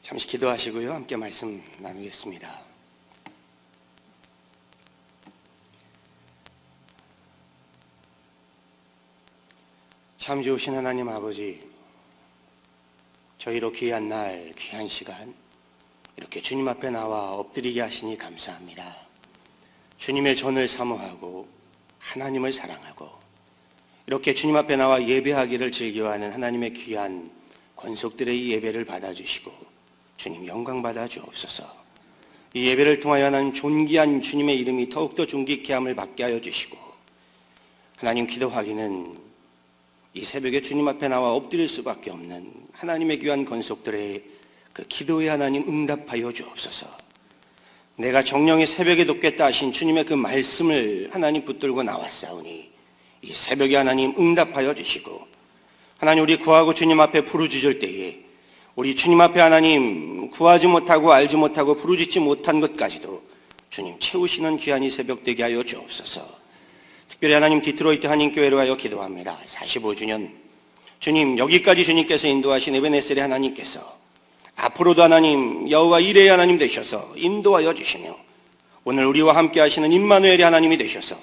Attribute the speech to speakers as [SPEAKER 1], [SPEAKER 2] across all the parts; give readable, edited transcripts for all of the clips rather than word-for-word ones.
[SPEAKER 1] 잠시 기도하시고요. 함께 말씀 나누겠습니다. 참 좋으신 하나님 아버지, 저희로 귀한 날, 귀한 시간 이렇게 주님 앞에 나와 엎드리게 하시니 감사합니다. 주님의 전을 사모하고 하나님을 사랑하고 이렇게 주님 앞에 나와 예배하기를 즐겨하는 하나님의 귀한 권속들의 이 예배를 받아주시고 주님 영광 받아 주옵소서. 이 예배를 통하여 하나님 존귀한 주님의 이름이 더욱더 존귀케 함을 받게 하여 주시고, 하나님 기도하기는 이 새벽에 주님 앞에 나와 엎드릴 수밖에 없는 하나님의 귀한 권속들의 그 기도에 하나님 응답하여 주옵소서. 내가 정령의 새벽에 돕겠다 하신 주님의 그 말씀을 하나님 붙들고 나왔사오니 이 새벽에 하나님 응답하여 주시고, 하나님 우리 구하고 주님 앞에 부르짖을 때에 우리 주님 앞에 하나님 구하지 못하고 알지 못하고 부르짖지 못한 것까지도 주님 채우시는 귀한 이 새벽 되게 하여 주옵소서. 특별히 하나님 디트로이트 한인교회로 하여 기도합니다. 45주년 주님, 여기까지 주님께서 인도하신 에베네셀의 하나님께서 앞으로도 하나님 여호와 이레의 하나님 되셔서 인도하여 주시며, 오늘 우리와 함께 하시는 임마누엘의 하나님이 되셔서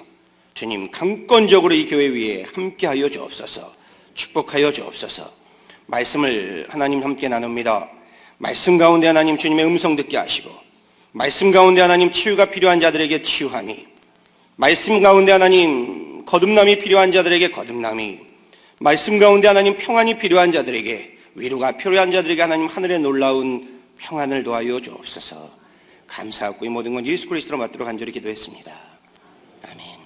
[SPEAKER 1] 주님 강권적으로 이 교회 위에 함께 하여 주옵소서. 축복하여 주옵소서. 말씀을 하나님 함께 나눕니다. 말씀 가운데 하나님 주님의 음성 듣게 하시고, 말씀 가운데 하나님 치유가 필요한 자들에게 치유함이, 말씀 가운데 하나님 거듭남이 필요한 자들에게 거듭남이, 말씀 가운데 하나님 평안이 필요한 자들에게, 위로가 필요한 자들에게 하나님 하늘의 놀라운 평안을 도하여 주옵소서. 감사하고 이 모든 건 예수 그리스도로 받도록 간절히 기도했습니다. 아멘.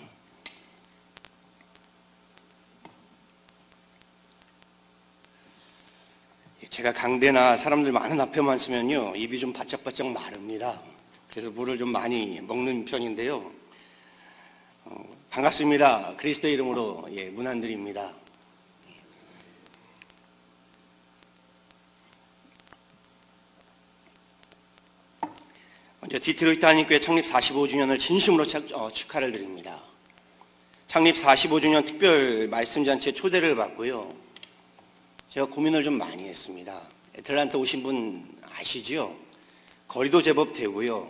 [SPEAKER 1] 제가 강대나 사람들 많은 앞에만 서면요 입이 좀 바짝바짝 마릅니다. 그래서 물을 좀 많이 먹는 편인데요. 반갑습니다. 그리스도의 이름으로 문안드립니다. 먼저 디트로이트 한인교회 창립 45주년을 진심으로 축하를 드립니다. 창립 45주년 특별 말씀잔치에 초대를 받고요. 제가 고민을 좀 많이 했습니다. 애틀랜타 오신 분 아시죠? 거리도 제법 되고요.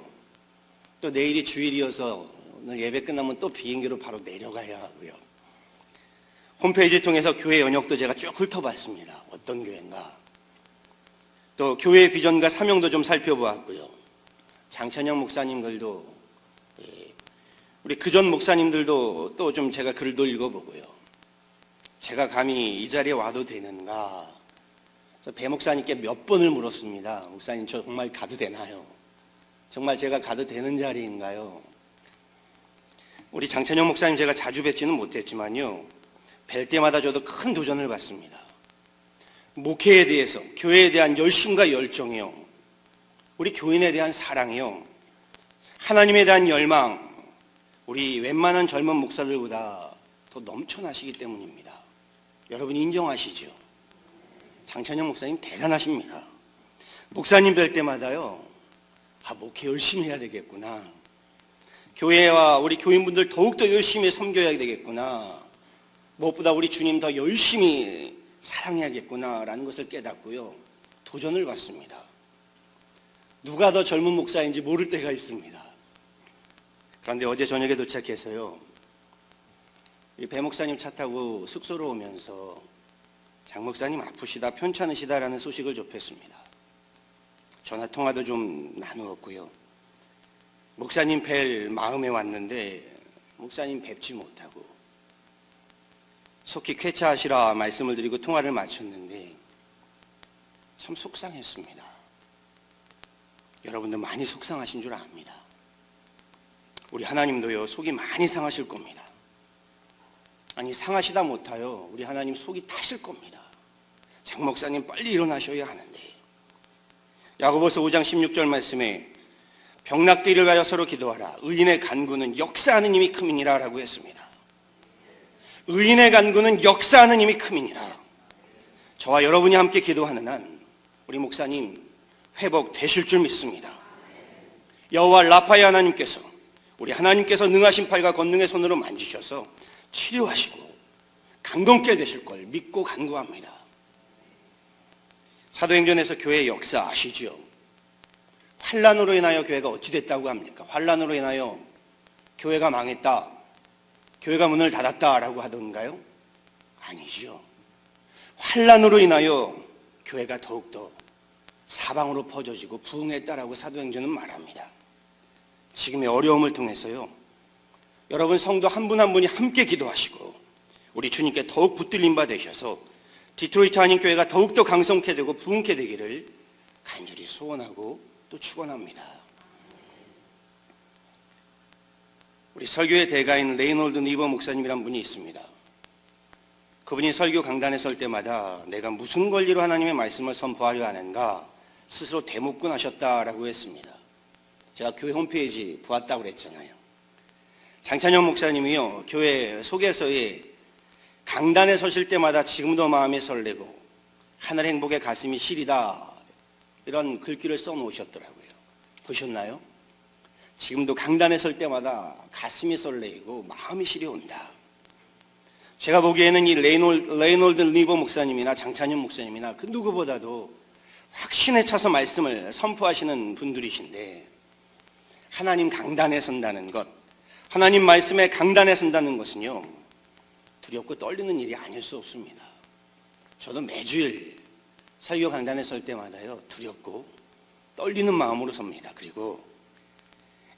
[SPEAKER 1] 또 내일이 주일이어서 오늘 예배 끝나면 또 비행기로 바로 내려가야 하고요. 홈페이지 통해서 교회 연역도 제가 쭉 훑어봤습니다. 어떤 교회인가. 또 교회의 비전과 사명도 좀 살펴보았고요. 장찬영 목사님들도, 우리 그전 목사님들도 또 좀 제가 글도 읽어보고요. 제가 감히 이 자리에 와도 되는가? 배 목사님께 몇 번을 물었습니다. 목사님, 저 정말 가도 되나요? 정말 제가 가도 되는 자리인가요? 우리 장찬영 목사님 제가 자주 뵙지는 못했지만요, 뵐 때마다 저도 큰 도전을 받습니다. 목회에 대해서, 교회에 대한 열심과 열정이요, 우리 교인에 대한 사랑이요, 하나님에 대한 열망, 우리 웬만한 젊은 목사들보다 더 넘쳐나시기 때문입니다. 여러분 인정하시죠? 장찬영 목사님 대단하십니다. 목사님 뵐 때마다요, 목회 열심히 해야 되겠구나. 교회와 우리 교인분들 더욱더 열심히 섬겨야 되겠구나. 무엇보다 우리 주님 더 열심히 사랑해야겠구나라는 것을 깨닫고요. 도전을 받습니다. 누가 더 젊은 목사인지 모를 때가 있습니다. 그런데 어제 저녁에 도착해서요, 이 배 목사님 차 타고 숙소로 오면서 장 목사님 아프시다, 편찮으시다라는 소식을 접했습니다. 전화 통화도 좀 나누었고요. 목사님 뵐 마음에 왔는데 목사님 뵙지 못하고 속히 쾌차하시라 말씀을 드리고 통화를 마쳤는데 참 속상했습니다. 여러분들 많이 속상하신 줄 압니다. 우리 하나님도요, 속이 많이 상하실 겁니다. 아니, 상하시다 못하여 우리 하나님 속이 타실 겁니다. 장 목사님 빨리 일어나셔야 하는데. 야고보서 5장 16절 말씀에 병락들을 가여 서로 기도하라. 의인의 간구는 역사하는 힘이 큼이니라 라고 했습니다. 의인의 간구는 역사하는 힘이 큼이니라. 저와 여러분이 함께 기도하는 한 우리 목사님 회복되실 줄 믿습니다. 여호와 라파의 하나님께서, 우리 하나님께서 능하신 팔과 권능의 손으로 만지셔서 치료하시고 강건케 되실 걸 믿고 간구합니다. 사도행전에서 교회의 역사 아시죠? 환난으로 인하여 교회가 어찌 됐다고 합니까? 환난으로 인하여 교회가 망했다, 교회가 문을 닫았다라고 하던가요? 아니죠. 환난으로 인하여 교회가 더욱더 사방으로 퍼져지고 부흥했다라고 사도행전은 말합니다. 지금의 어려움을 통해서요, 여러분 성도 한 분 한 분이 함께 기도하시고 우리 주님께 더욱 붙들림 바 되셔서 디트로이트 한인교회가 더욱더 강성케 되고 부흥케 되기를 간절히 소원하고 또 축원합니다. 우리 설교의 대가인 레이놀드 니버 목사님이란 분이 있습니다. 그분이 설교 강단에 설 때마다 내가 무슨 권리로 하나님의 말씀을 선포하려 하는가 스스로 대목군하셨다라고 했습니다. 제가 교회 홈페이지 보았다고 그랬잖아요. 장찬영 목사님이요, 교회 소개서에 강단에 서실 때마다 지금도 마음이 설레고 하늘 행복의 가슴이 시리다, 이런 글귀를 써놓으셨더라고요. 보셨나요? 지금도 강단에 설 때마다 가슴이 설레이고 마음이 시려온다. 제가 보기에는 이 레이놀드 리버 목사님이나 장찬현 목사님이나 그 누구보다도 확신에 차서 말씀을 선포하시는 분들이신데, 하나님 강단에 선다는 것, 하나님 말씀에 강단에 선다는 것은요, 두렵고 떨리는 일이 아닐 수 없습니다. 저도 매주일 설교 강단에 설 때마다요, 두렵고 떨리는 마음으로 섭니다. 그리고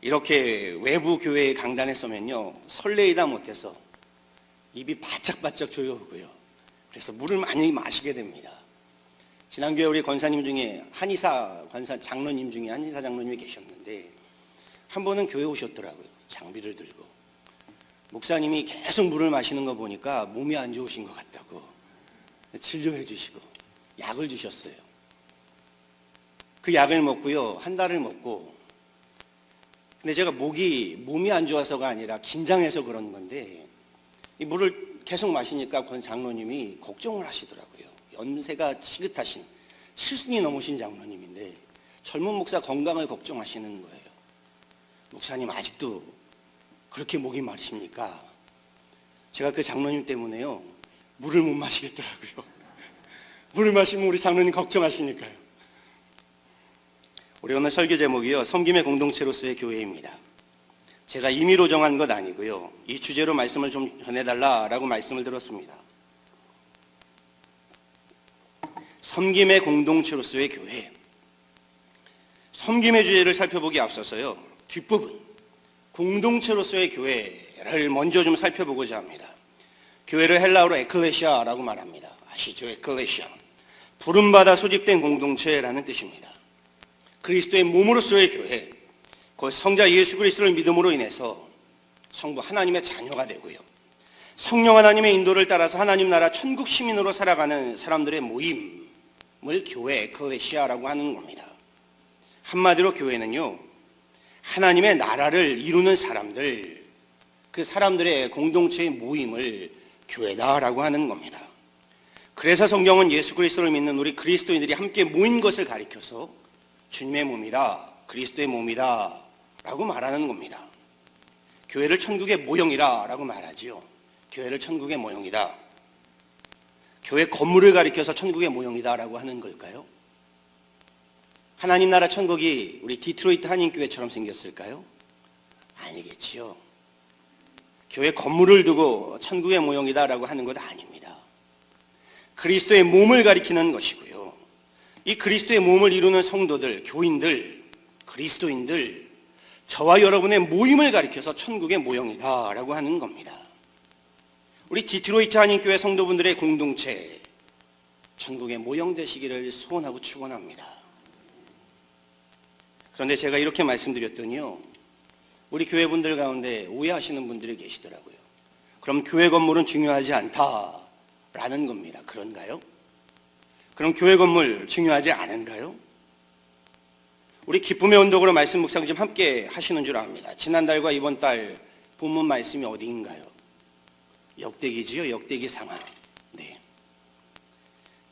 [SPEAKER 1] 이렇게 외부 교회의 강단에 서면요, 설레이다 못해서 입이 바짝바짝 조여오고요, 그래서 물을 많이 마시게 됩니다. 지난교회 우리 권사님 중에 한의사 권사 장로님 중에 한의사 장로님이 계셨는데, 한 번은 교회 오셨더라고요. 장비를 들고 목사님이 계속 물을 마시는 거 보니까 몸이 안 좋으신 것 같다고 진료해 주시고 약을 주셨어요. 그 약을 먹고요, 한 달을 먹고, 근데 제가 몸이 안 좋아서가 아니라 긴장해서 그런 건데, 이 물을 계속 마시니까 권 장로님이 걱정을 하시더라고요. 연세가 지긋하신 70이 넘으신 장로님인데 젊은 목사 건강을 걱정하시는 거예요. 목사님 아직도 그렇게 목이 마르십니까? 제가 그 장로님 때문에요, 물을 못 마시겠더라고요. 물을 마시면 우리 장로님 걱정하시니까요. 우리 오늘 설교 제목이요, 섬김의 공동체로서의 교회입니다. 제가 임의로 정한 것 아니고요, 이 주제로 말씀을 좀 전해달라라고 말씀을 들었습니다. 섬김의 공동체로서의 교회. 섬김의 주제를 살펴보기 앞서서요, 뒷부분 공동체로서의 교회를 먼저 좀 살펴보고자 합니다. 교회를 헬라어로 에클레시아라고 말합니다. 아시죠? 에클레시아, 부름받아 소집된 공동체라는 뜻입니다. 그리스도의 몸으로서의 교회, 곧 성자 예수 그리스도를 믿음으로 인해서 성부 하나님의 자녀가 되고요, 성령 하나님의 인도를 따라서 하나님 나라 천국 시민으로 살아가는 사람들의 모임을 교회 에클레시아라고 하는 겁니다. 한마디로 교회는요, 하나님의 나라를 이루는 사람들, 그 사람들의 공동체의 모임을 교회다라고 하는 겁니다. 그래서 성경은 예수 그리스도를 믿는 우리 그리스도인들이 함께 모인 것을 가리켜서 주님의 몸이다, 그리스도의 몸이다 라고 말하는 겁니다. 교회를 천국의 모형이라 라고 말하지요. 교회를 천국의 모형이다. 교회 건물을 가리켜서 천국의 모형이다 라고 하는 걸까요? 하나님 나라 천국이 우리 디트로이트 한인교회처럼 생겼을까요? 아니겠지요. 교회 건물을 두고 천국의 모형이다 라고 하는 것 아닙니다. 그리스도의 몸을 가리키는 것이고요, 이 그리스도의 몸을 이루는 성도들, 교인들, 그리스도인들, 저와 여러분의 모임을 가리켜서 천국의 모형이다 라고 하는 겁니다. 우리 디트로이트 한인교회 성도분들의 공동체, 천국의 모형 되시기를 소원하고 축원합니다. 그런데 제가 이렇게 말씀드렸더니요, 우리 교회분들 가운데 오해하시는 분들이 계시더라고요. 그럼 교회 건물은 중요하지 않다라는 겁니다. 그런가요? 그럼 교회 건물 중요하지 않은가요? 우리 기쁨의 언덕으로 말씀 묵상 좀 함께 하시는 줄 압니다. 지난달과 이번 달 본문 말씀이 어디인가요? 역대기지요. 역대기 상하. 네.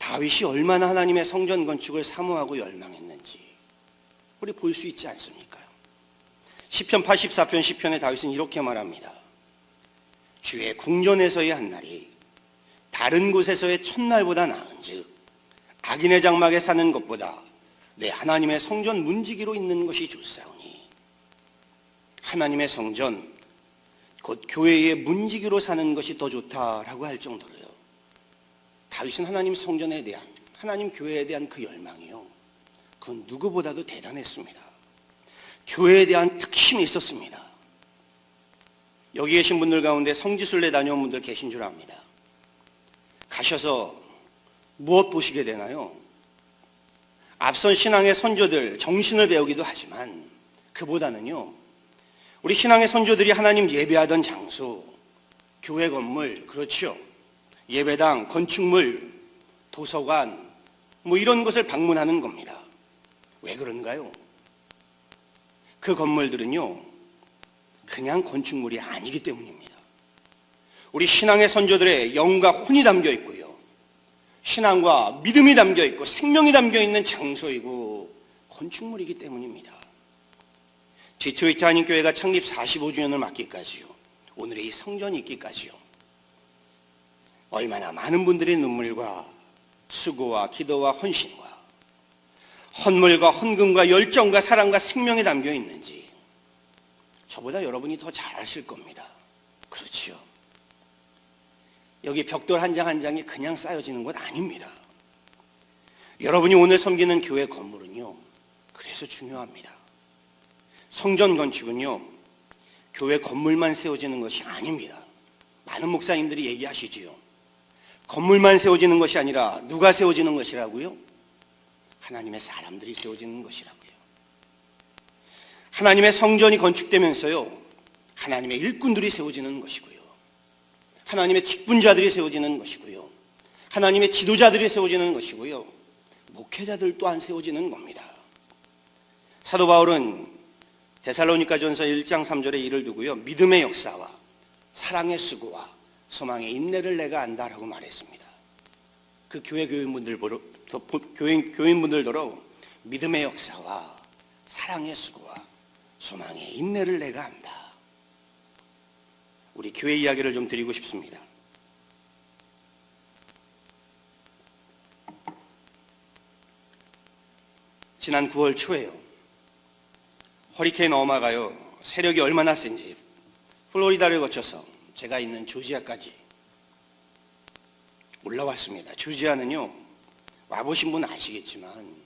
[SPEAKER 1] 다윗이 얼마나 하나님의 성전 건축을 사모하고 열망했는지 우리 볼 수 있지 않습니까요? 시편 84편 시편에 다윗은 이렇게 말합니다. 주의 궁전에서의 한 날이 다른 곳에서의 첫날보다 나은즉 악인의 장막에 사는 것보다 내 하나님의 성전 문지기로 있는 것이 좋사오니. 하나님의 성전 곧 교회의 문지기로 사는 것이 더 좋다라고 할 정도로요, 다윗은 하나님 성전에 대한, 하나님 교회에 대한 그 열망이요, 그건 누구보다도 대단했습니다. 교회에 대한 특심이 있었습니다. 여기 계신 분들 가운데 성지순례 다녀온 분들 계신 줄 압니다. 가셔서 무엇 보시게 되나요? 앞선 신앙의 선조들 정신을 배우기도 하지만 그보다는요, 우리 신앙의 선조들이 하나님 예배하던 장소, 교회 건물, 그렇죠, 예배당, 건축물, 도서관, 뭐 이런 것을 방문하는 겁니다. 왜 그런가요? 그 건물들은요, 그냥 건축물이 아니기 때문입니다. 우리 신앙의 선조들의 영과 혼이 담겨 있고요, 신앙과 믿음이 담겨 있고 생명이 담겨 있는 장소이고 건축물이기 때문입니다. 디트로이트 한인교회가 창립 45주년을 맞기까지요, 오늘의 이 성전이 있기까지요, 얼마나 많은 분들의 눈물과 수고와 기도와 헌신과 헌물과 헌금과 열정과 사랑과 생명이 담겨 있는지 저보다 여러분이 더 잘 아실 겁니다. 그렇지요? 여기 벽돌 한 장 한 장이 그냥 쌓여지는 것 아닙니다. 여러분이 오늘 섬기는 교회 건물은요, 그래서 중요합니다. 성전 건축은요, 교회 건물만 세워지는 것이 아닙니다. 많은 목사님들이 얘기하시지요. 건물만 세워지는 것이 아니라 누가 세워지는 것이라고요? 하나님의 사람들이 세워지는 것이라고요. 하나님의 성전이 건축되면서요, 하나님의 일꾼들이 세워지는 것이고요, 하나님의 직분자들이 세워지는 것이고요, 하나님의 지도자들이 세워지는 것이고요, 목회자들 또한 세워지는 겁니다. 사도 바울은 데살로니가전서 1장 3절에 이를 두고요, 믿음의 역사와 사랑의 수고와 소망의 인내를 내가 안다라고 말했습니다. 그 교인분들더러 믿음의 역사와 사랑의 수고와 소망의 인내를 내가 안다. 우리 교회 이야기를 좀 드리고 싶습니다. 지난 9월 초에요, 허리케인 어마가요, 세력이 얼마나 센지 플로리다를 거쳐서 제가 있는 조지아까지 올라왔습니다. 조지아는요, 와보신 분 아시겠지만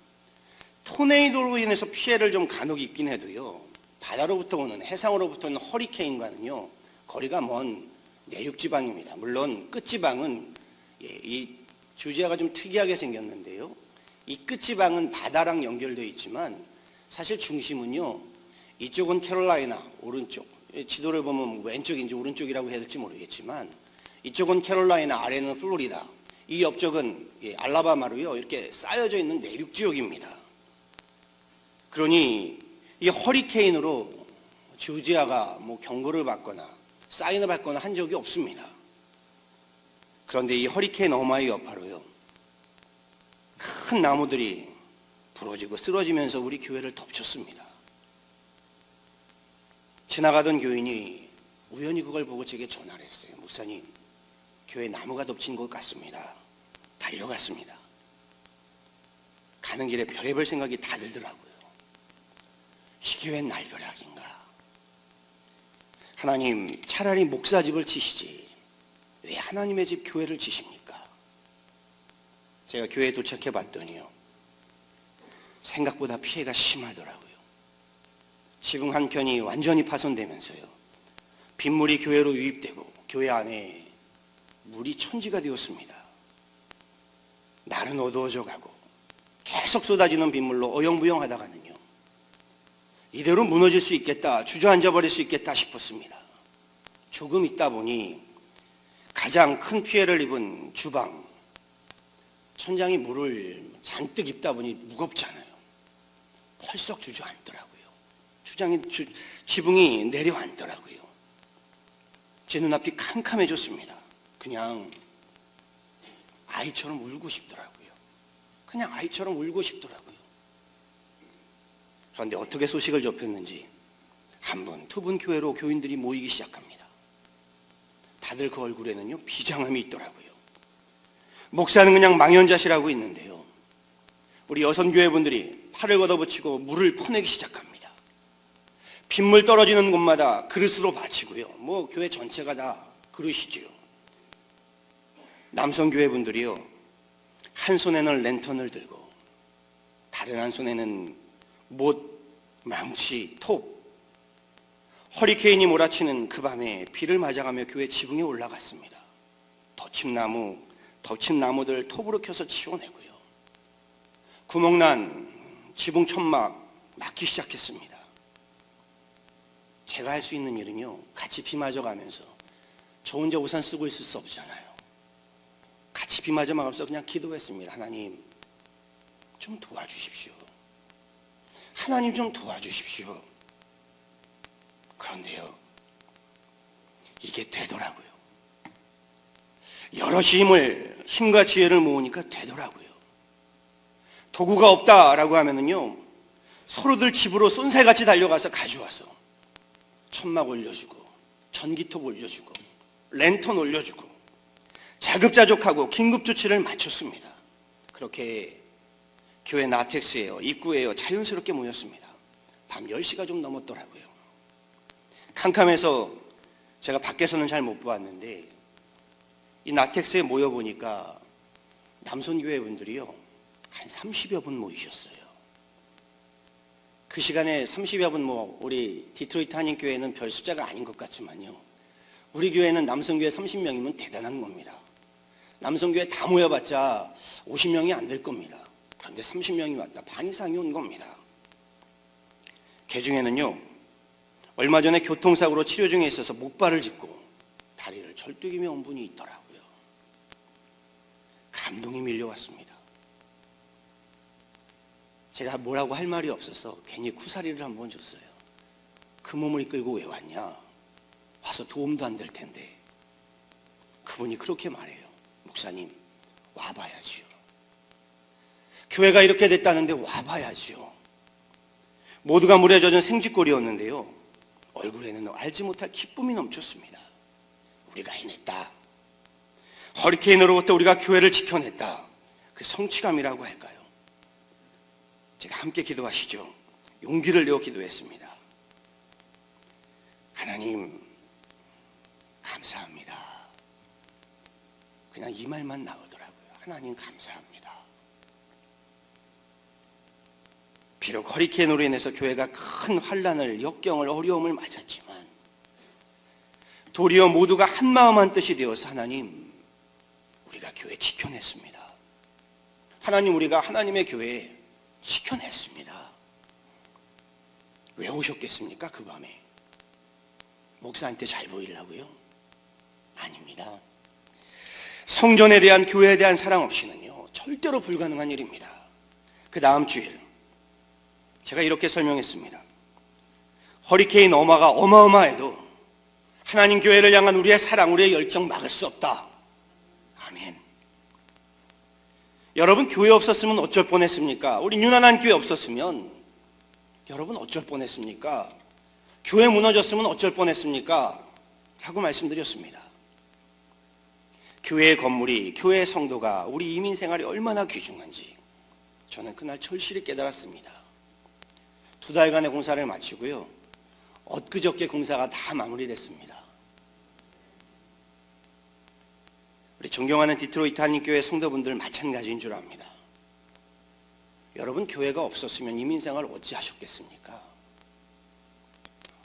[SPEAKER 1] 토네이도로 인해서 피해를 좀 간혹 입긴 해도요, 바다로부터 오는, 해상으로부터 오는 허리케인과는요 거리가 먼 내륙지방입니다. 물론 끝지방은, 이 조지아가 좀 특이하게 생겼는데요, 이 끝지방은 바다랑 연결되어 있지만 사실 중심은요, 이쪽은 캐롤라이나 오른쪽, 지도를 보면 왼쪽인지 오른쪽이라고 해야 될지 모르겠지만 이쪽은 캐롤라이나, 아래는 플로리다, 이 옆쪽은 알라바마로요 이렇게 쌓여져 있는 내륙 지역입니다. 그러니 이 허리케인으로 조지아가 뭐 경고를 받거나 사인을 받거나 한 적이 없습니다. 그런데 이 허리케인 어마의 여파로요, 큰 나무들이 부러지고 쓰러지면서 우리 교회를 덮쳤습니다. 지나가던 교인이 우연히 그걸 보고 제게 전화를 했어요. 목사님, 교회 나무가 덮친 것 같습니다. 달려갔습니다. 가는 길에 별의별 생각이 다 들더라고요. 이게 웬 날벼락인가? 하나님, 차라리 목사집을 치시지 왜 하나님의 집 교회를 치십니까? 제가 교회에 도착해 봤더니요, 생각보다 피해가 심하더라고요. 지붕 한 편이 완전히 파손되면서요, 빗물이 교회로 유입되고 교회 안에 물이 천지가 되었습니다. 날은 어두워져 가고 계속 쏟아지는 빗물로 어영부영하다가는요, 이대로 무너질 수 있겠다, 주저앉아 버릴 수 있겠다 싶었습니다. 조금 있다 보니 가장 큰 피해를 입은 주방, 천장이 물을 잔뜩 입다 보니 무겁잖아요. 펄썩 주저앉더라고요. 지붕이 내려앉더라고요. 제 눈앞이 캄캄해졌습니다. 그냥 아이처럼 울고 싶더라고요. 그냥 아이처럼 울고 싶더라고요. 그런데 어떻게 소식을 접했는지 한 분, 두 분 교회로 교인들이 모이기 시작합니다. 다들 그 얼굴에는요, 비장함이 있더라고요. 목사는 그냥 망연자실하고 있는데요. 우리 여선교회분들이 팔을 걷어붙이고 물을 퍼내기 시작합니다. 빗물 떨어지는 곳마다 그릇으로 바치고요. 교회 전체가 다 그릇이지요. 남성교회분들이요, 한 손에는 랜턴을 들고 다른 한 손에는 못, 망치, 톱, 허리케인이 몰아치는 그 밤에 비를 맞아가며 교회 지붕에 올라갔습니다. 덮친 나무들 톱으로 켜서 치워내고요. 구멍난 지붕 천막 막기 시작했습니다. 제가 할 수 있는 일은요, 같이 비 맞아가면서 저 혼자 우산 쓰고 있을 수 없잖아요. 같이 비 맞아가면서 그냥 기도했습니다. 하나님 좀 도와주십시오. 하나님 좀 도와주십시오. 그런데요, 이게 되더라고요. 여럿이 힘과 지혜를 모으니까 되더라고요. 도구가 없다라고 하면은요, 서로들 집으로 쏜살같이 달려가서 가져와서 천막 올려주고, 전기톱 올려주고, 랜턴 올려주고, 자급자족하고 긴급조치를 마쳤습니다. 그렇게 교회 나텍스에요, 입구에요, 자연스럽게 모였습니다. 밤 10시가 좀 넘었더라고요. 캄캄해서 제가 밖에서는 잘 못 보았는데, 이 나텍스에 모여보니까 남선교회 분들이요, 한 30여 분 모이셨어요. 그 시간에 30여 분, 우리 디트로이트 한인교회는 별 숫자가 아닌 것 같지만요, 우리 교회는 남성교회 30명이면 대단한 겁니다. 남성교회 다 모여봤자 50명이 안 될 겁니다. 그런데 30명이 왔다, 반 이상이 온 겁니다. 그 중에는요, 얼마 전에 교통사고로 치료 중에 있어서 목발을 짚고 다리를 절뚝이며 온 분이 있더라고요. 감동이 밀려왔습니다. 제가 뭐라고 할 말이 없어서 괜히 쿠사리를 한번 줬어요. 그 몸을 이끌고 왜 왔냐? 와서 도움도 안 될 텐데. 그분이 그렇게 말해요. 목사님, 와봐야지요. 교회가 이렇게 됐다는데 와봐야지요. 모두가 물에 젖은 생쥐꼴이었는데요, 얼굴에는 알지 못할 기쁨이 넘쳤습니다. 우리가 해냈다. 허리케인으로부터 우리가 교회를 지켜냈다. 그 성취감이라고 할까요? 제가 함께 기도하시죠. 용기를 내어 기도했습니다. 하나님 감사합니다. 그냥 이 말만 나오더라고요. 하나님 감사합니다. 비록 허리케인으로 인해서 교회가 큰 환난을, 역경을, 어려움을 맞았지만 도리어 모두가 한마음 한뜻이 되어서 하나님, 우리가 교회 지켜냈습니다. 하나님, 우리가 하나님의 교회 지켜냈습니다. 왜 오셨겠습니까? 그 밤에 목사한테 잘 보이려고요? 아닙니다. 성전에 대한, 교회에 대한 사랑 없이는요, 절대로 불가능한 일입니다. 그 다음 주일 제가 이렇게 설명했습니다. 허리케인 어마가 어마어마해도 하나님 교회를 향한 우리의 사랑, 우리의 열정 막을 수 없다. 아멘. 여러분, 교회 없었으면 어쩔 뻔했습니까? 우리 유난한 교회 없었으면 여러분 어쩔 뻔했습니까? 교회 무너졌으면 어쩔 뻔했습니까? 라고 말씀드렸습니다. 교회의 건물이, 교회의 성도가 우리 이민 생활이 얼마나 귀중한지 저는 그날 절실히 깨달았습니다. 2달간의 공사를 마치고요, 엊그저께 공사가 다 마무리됐습니다. 우리 존경하는 디트로이트 한인교회 성도분들 마찬가지인 줄 압니다. 여러분, 교회가 없었으면 이민생활 어찌 하셨겠습니까?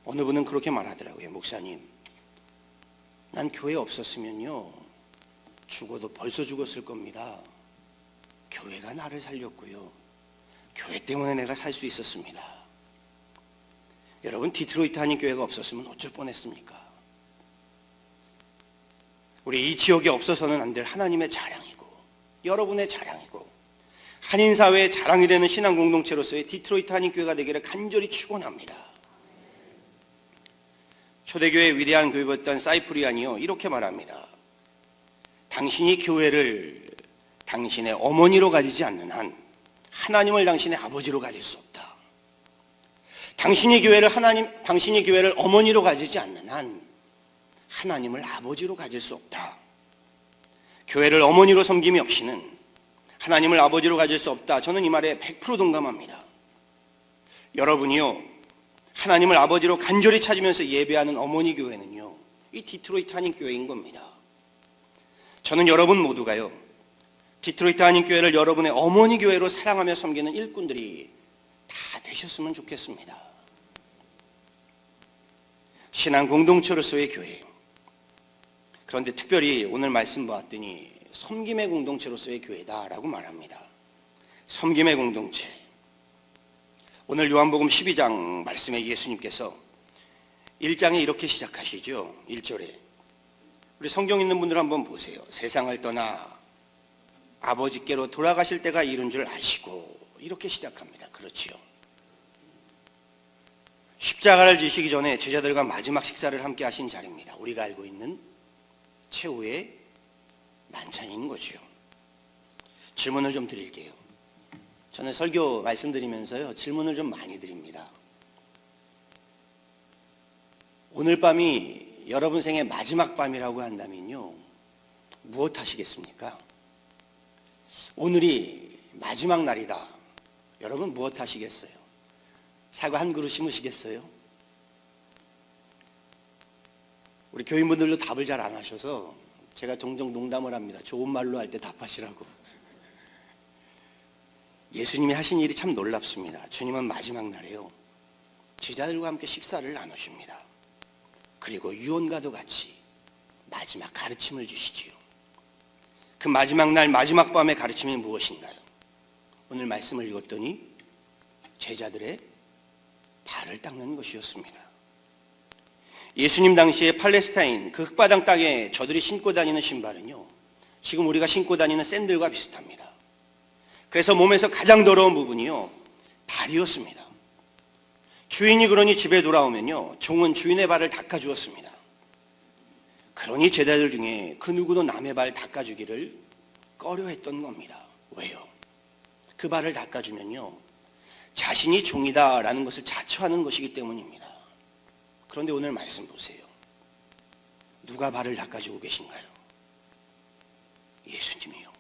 [SPEAKER 1] 어느 분은 그렇게 말하더라고요. 목사님, 난 교회 없었으면요, 죽어도 벌써 죽었을 겁니다. 교회가 나를 살렸고요, 교회 때문에 내가 살 수 있었습니다. 여러분, 디트로이트 한인교회가 없었으면 어쩔 뻔했습니까? 우리 이 지역에 없어서는 안 될 하나님의 자랑이고 여러분의 자랑이고 한인사회의 자랑이 되는 신앙 공동체로서의 디트로이트 한인교회가 되기를 간절히 축원합니다. 초대교회의 위대한 교회였던 사이프리안이요, 이렇게 말합니다. 당신이 당신의 어머니로 가지지 않는 한 하나님을 당신의 아버지로 가질 수 없다. 당신이 교회를 어머니로 가지지 않는 한 하나님을 아버지로 가질 수 없다. 교회를 어머니로 섬김이 없이는 하나님을 아버지로 가질 수 없다. 저는 이 말에 100% 동감합니다. 여러분이요, 하나님을 아버지로 간절히 찾으면서 예배하는 어머니 교회는요, 이 디트로이트 한인교회인 겁니다. 저는 여러분 모두가요, 디트로이트 한인교회를 여러분의 어머니 교회로 사랑하며 섬기는 일꾼들이 다 되셨으면 좋겠습니다. 신앙 공동체로서의 교회. 그런데 특별히 오늘 말씀 보았더니 섬김의 공동체로서의 교회다라고 말합니다. 섬김의 공동체. 오늘 요한복음 12장 말씀에 예수님께서 1장에 이렇게 시작하시죠. 1절에. 우리 성경 있는 분들 한번 보세요. 세상을 떠나 아버지께로 돌아가실 때가 이른 줄 아시고, 이렇게 시작합니다. 그렇지요. 십자가를 지시기 전에 제자들과 마지막 식사를 함께 하신 자리입니다. 우리가 알고 있는 최후의 만찬인 거죠. 질문을 좀 드릴게요. 저는 설교 말씀드리면서요, 질문을 좀 많이 드립니다. 오늘 밤이 여러분 생의 마지막 밤이라고 한다면요, 무엇 하시겠습니까? 오늘이 마지막 날이다. 여러분 무엇 하시겠어요? 사과 한 그릇 심으시겠어요? 우리 교인분들도 답을 잘 안 하셔서 제가 종종 농담을 합니다. 좋은 말로 할 때 답하시라고. 예수님이 하신 일이 참 놀랍습니다. 주님은 마지막 날에요, 제자들과 함께 식사를 나누십니다. 그리고 유언과도 같이 마지막 가르침을 주시지요. 그 마지막 날 마지막 밤의 가르침이 무엇인가요? 오늘 말씀을 읽었더니 제자들의 발을 닦는 것이었습니다. 예수님 당시에 팔레스타인 그 흙바닥 땅에 저들이 신고 다니는 신발은요, 지금 우리가 신고 다니는 샌들과 비슷합니다. 그래서 몸에서 가장 더러운 부분이요, 발이었습니다. 주인이 그러니 집에 돌아오면요, 종은 주인의 발을 닦아주었습니다. 그러니 제자들 중에 그 누구도 남의 발 닦아주기를 꺼려했던 겁니다. 왜요? 그 발을 닦아주면요, 자신이 종이다라는 것을 자처하는 것이기 때문입니다. 그런데 오늘 말씀 보세요. 누가 발을 닦아주고 계신가요? 예수님이요.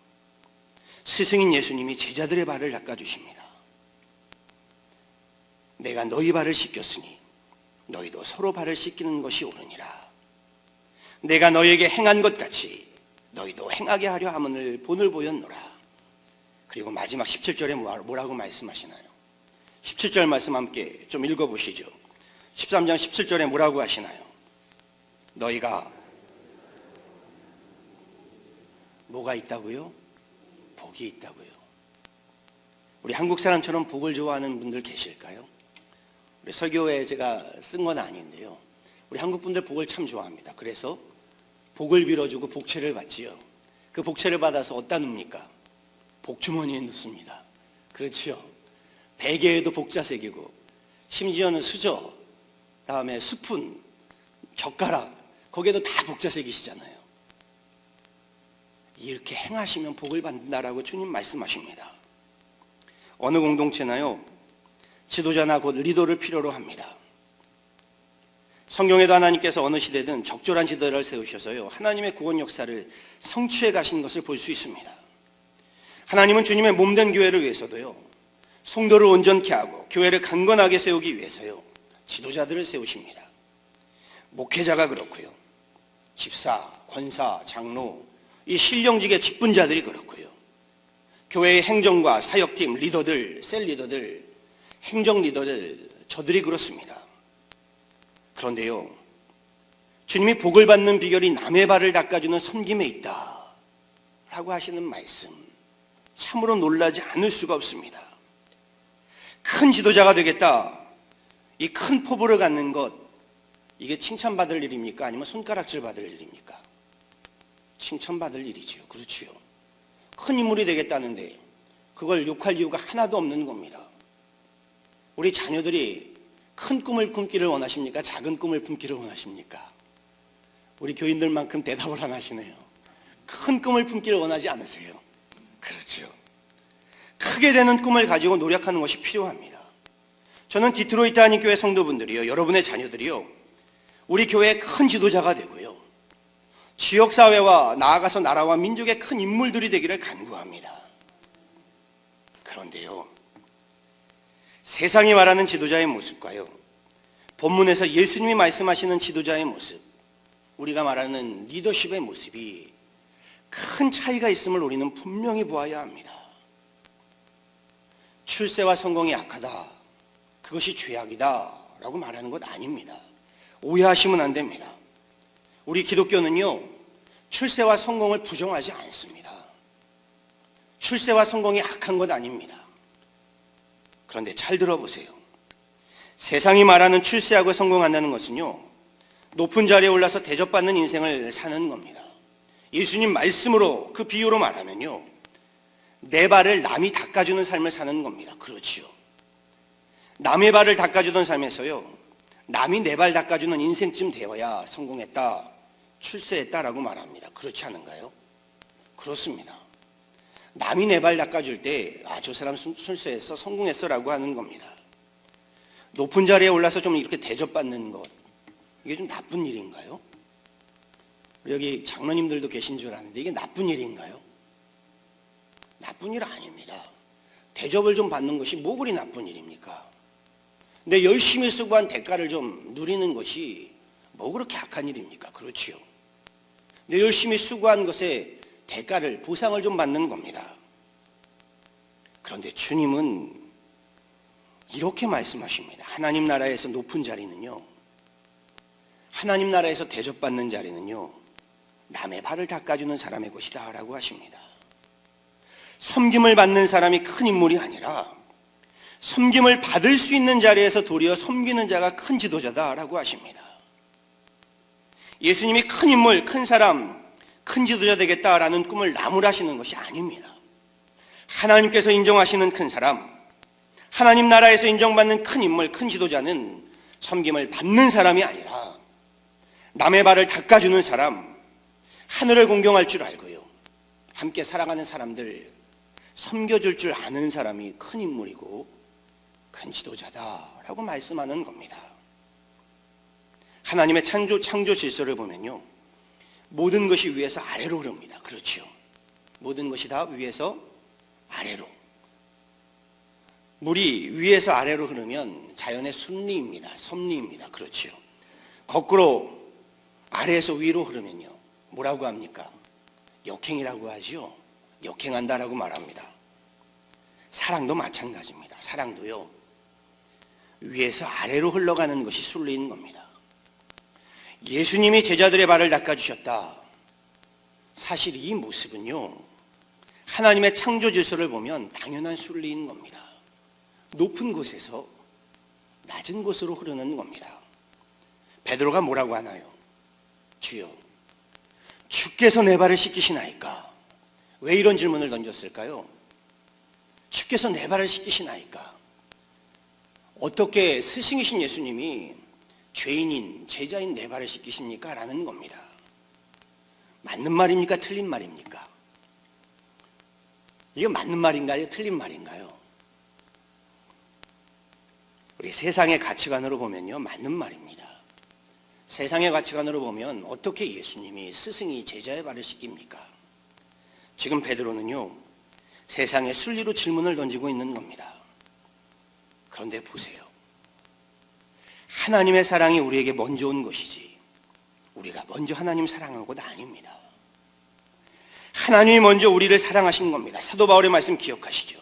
[SPEAKER 1] 스승인 예수님이 제자들의 발을 닦아주십니다. 내가 너희 발을 씻겼으니 너희도 서로 발을 씻기는 것이 옳으니라. 내가 너희에게 행한 것 같이 너희도 행하게 하려 함을 본을 보였노라. 그리고 마지막 17절에 뭐라고 말씀하시나요? 17절 말씀 함께 좀 읽어보시죠. 13장 17절에 뭐라고 하시나요? 너희가 뭐가 있다고요? 복이 있다고요. 우리 한국 사람처럼 복을 좋아하는 분들 계실까요? 우리 설교에 제가 쓴 건 아닌데요, 우리 한국 분들 복을 참 좋아합니다. 그래서 복을 빌어주고 복채를 받지요. 그 복채를 받아서 어디다 놉니까? 복주머니에 넣습니다. 그렇지요. 베개에도 복자 새기고, 심지어는 수저, 다음에 스푼, 젓가락, 거기에도 다 복자 새기시잖아요. 이렇게 행하시면 복을 받는다라고 주님 말씀하십니다. 어느 공동체나요, 지도자나 곧 리더를 필요로 합니다. 성경에도 하나님께서 어느 시대든 적절한 지도자를 세우셔서요, 하나님의 구원 역사를 성취해 가신 것을 볼 수 있습니다. 하나님은 주님의 몸된 교회를 위해서도요, 성도를 온전케 하고 교회를 강건하게 세우기 위해서요, 지도자들을 세우십니다. 목회자가 그렇고요, 집사, 권사, 장로, 이 신령직의 직분자들이 그렇고요, 교회의 행정과 사역팀 리더들, 셀 리더들, 행정 리더들, 저들이 그렇습니다. 그런데요, 주님이 복을 받는 비결이 남의 발을 닦아주는 섬김에 있다 라고 하시는 말씀, 참으로 놀라지 않을 수가 없습니다. 큰 지도자가 되겠다, 이 큰 포부를 갖는 것, 이게 칭찬받을 일입니까? 아니면 손가락질 받을 일입니까? 칭찬받을 일이지요. 그렇지요. 큰 인물이 되겠다는데 그걸 욕할 이유가 하나도 없는 겁니다. 우리 자녀들이 큰 꿈을 품기를 원하십니까? 작은 꿈을 품기를 원하십니까? 우리 교인들만큼 대답을 안 하시네요. 큰 꿈을 품기를 원하지 않으세요. 그렇죠. 크게 되는 꿈을 가지고 노력하는 것이 필요합니다. 저는 디트로이트 한인교회 성도분들이요, 여러분의 자녀들이요, 우리 교회의 큰 지도자가 되고요, 지역사회와 나아가서 나라와 민족의 큰 인물들이 되기를 간구합니다. 그런데요, 세상이 말하는 지도자의 모습과요, 본문에서 예수님이 말씀하시는 지도자의 모습, 우리가 말하는 리더십의 모습이 큰 차이가 있음을 우리는 분명히 보아야 합니다. 출세와 성공이 악하다, 그것이 죄악이다 라고 말하는 것 아닙니다. 오해하시면 안 됩니다. 우리 기독교는요, 출세와 성공을 부정하지 않습니다. 출세와 성공이 악한 것 아닙니다. 그런데 잘 들어보세요. 세상이 말하는 출세하고 성공한다는 것은요, 높은 자리에 올라서 대접받는 인생을 사는 겁니다. 예수님 말씀으로, 그 비유로 말하면요, 내 발을 남이 닦아주는 삶을 사는 겁니다. 그렇지요. 남의 발을 닦아주던 삶에서요, 남이 내 발 닦아주는 인생쯤 되어야 성공했다, 출세했다라고 말합니다. 그렇지 않은가요? 그렇습니다. 남이 내 발 닦아줄 때, 아, 저 사람 출세했어, 성공했어 라고 하는 겁니다. 높은 자리에 올라서 좀 이렇게 대접받는 것, 이게 좀 나쁜 일인가요? 여기 장로님들도 계신 줄 아는데 이게 나쁜 일인가요? 나쁜 일 아닙니다. 대접을 좀 받는 것이 뭐 그리 나쁜 일입니까? 내 열심히 수고한 대가를 좀 누리는 것이 뭐 그렇게 악한 일입니까? 그렇지요. 내 열심히 수고한 것에 대가를, 보상을 좀 받는 겁니다. 그런데 주님은 이렇게 말씀하십니다. 하나님 나라에서 높은 자리는요, 하나님 나라에서 대접받는 자리는요, 남의 발을 닦아주는 사람의 것이다 라고 하십니다. 섬김을 받는 사람이 큰 인물이 아니라 섬김을 받을 수 있는 자리에서 도리어 섬기는 자가 큰 지도자다라고 하십니다. 예수님이 큰 인물, 큰 사람, 큰 지도자 되겠다라는 꿈을 나무라시는 것이 아닙니다. 하나님께서 인정하시는 큰 사람, 하나님 나라에서 인정받는 큰 인물, 큰 지도자는 섬김을 받는 사람이 아니라 남의 발을 닦아주는 사람, 하늘을 공경할 줄 알고요, 함께 살아가는 사람들 섬겨줄 줄 아는 사람이 큰 인물이고 큰 지도자다라고 말씀하는 겁니다. 하나님의 창조 질서를 보면요, 모든 것이 위에서 아래로 흐릅니다. 그렇죠. 모든 것이 다 위에서 아래로. 물이 위에서 아래로 흐르면 자연의 순리입니다. 섭리입니다. 그렇죠. 거꾸로 아래에서 위로 흐르면요, 뭐라고 합니까? 역행이라고 하죠. 역행한다라고 말합니다. 사랑도 마찬가지입니다. 사랑도요, 위에서 아래로 흘러가는 것이 순리인 겁니다. 예수님이 제자들의 발을 닦아주셨다. 사실 이 모습은요, 하나님의 창조 질서를 보면 당연한 순리인 겁니다. 높은 곳에서 낮은 곳으로 흐르는 겁니다. 베드로가 뭐라고 하나요? 주여, 주께서 내 발을 씻기시나이까? 왜 이런 질문을 던졌을까요? 주께서 내 발을 씻기시나이까? 어떻게 스승이신 예수님이 죄인인, 제자인 내 발을 씻기십니까? 라는 겁니다. 맞는 말입니까? 틀린 말입니까? 이게 맞는 말인가요? 틀린 말인가요? 우리 세상의 가치관으로 보면요, 맞는 말입니다. 세상의 가치관으로 보면 어떻게 예수님이, 스승이 제자의 발을 씻깁니까? 지금 베드로는요, 세상의 순리로 질문을 던지고 있는 겁니다. 그런데 보세요. 하나님의 사랑이 우리에게 먼저 온 것이지 우리가 먼저 하나님 사랑한 것 아닙니다. 하나님이 먼저 우리를 사랑하신 겁니다. 사도 바울의 말씀 기억하시죠?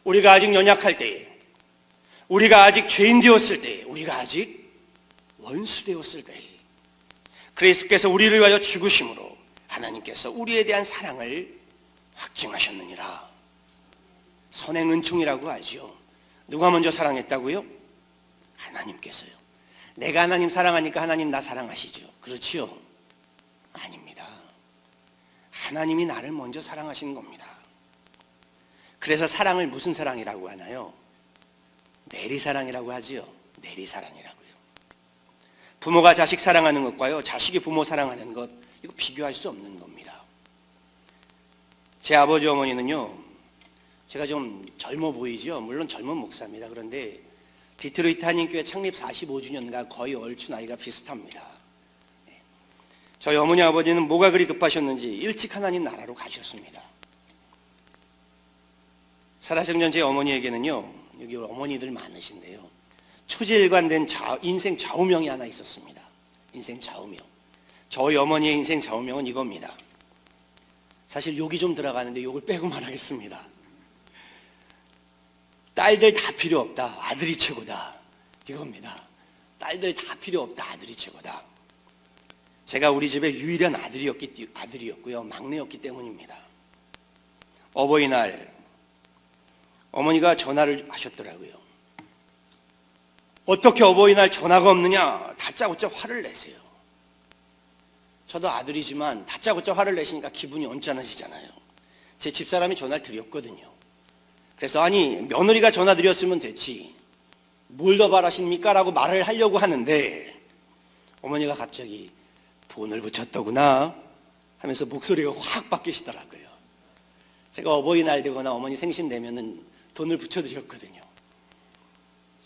[SPEAKER 1] 우리가 아직 연약할 때에, 우리가 아직 죄인 되었을 때에, 우리가 아직 원수 되었을 때에 그리스도께서 우리를 위하여 죽으심으로 하나님께서 우리에 대한 사랑을 확증하셨느니라. 선행 은총이라고 하죠. 누가 먼저 사랑했다고요? 하나님께서요. 내가 하나님 사랑하니까 하나님 나 사랑하시죠. 그렇지요? 아닙니다. 하나님이 나를 먼저 사랑하시는 겁니다. 그래서 사랑을 무슨 사랑이라고 하나요? 내리사랑이라고 하지요. 내리사랑이라고요. 부모가 자식 사랑하는 것과요, 자식이 부모 사랑하는 것, 이거 비교할 수 없는 겁니다. 제 아버지 어머니는요, 제가 좀 젊어 보이죠? 물론 젊은 목사입니다. 그런데 디트로이트 한인교회 창립 45주년과 거의 얼추 나이가 비슷합니다. 저희 어머니 아버지는 뭐가 그리 급하셨는지 일찍 하나님 나라로 가셨습니다. 살아생전 제 어머니에게는요, 여기 어머니들 많으신데요, 초지일관된 인생 좌우명이 하나 있었습니다. 인생 좌우명. 저희 어머니의 인생 좌우명은 이겁니다. 사실 욕이 좀 들어가는데 욕을 빼고 말하겠습니다. 딸들 다 필요 없다. 아들이 최고다. 이겁니다. 딸들 다 필요 없다. 아들이 최고다. 제가 우리 집의 유일한 아들이었고요. 막내였기 때문입니다. 어버이날 어머니가 전화를 하셨더라고요. 어떻게 어버이날 전화가 없느냐? 다짜고짜 화를 내세요. 저도 아들이지만 다짜고짜 화를 내시니까 기분이 언짢아지잖아요. 제 집사람이 전화를 드렸거든요. 그래서 아니 며느리가 전화 드렸으면 됐지 뭘 더 바라십니까? 라고 말을 하려고 하는데 어머니가 갑자기 돈을 붙였더구나 하면서 목소리가 확 바뀌시더라고요. 제가 어버이날 되거나 어머니 생신 되면은 돈을 붙여드렸거든요.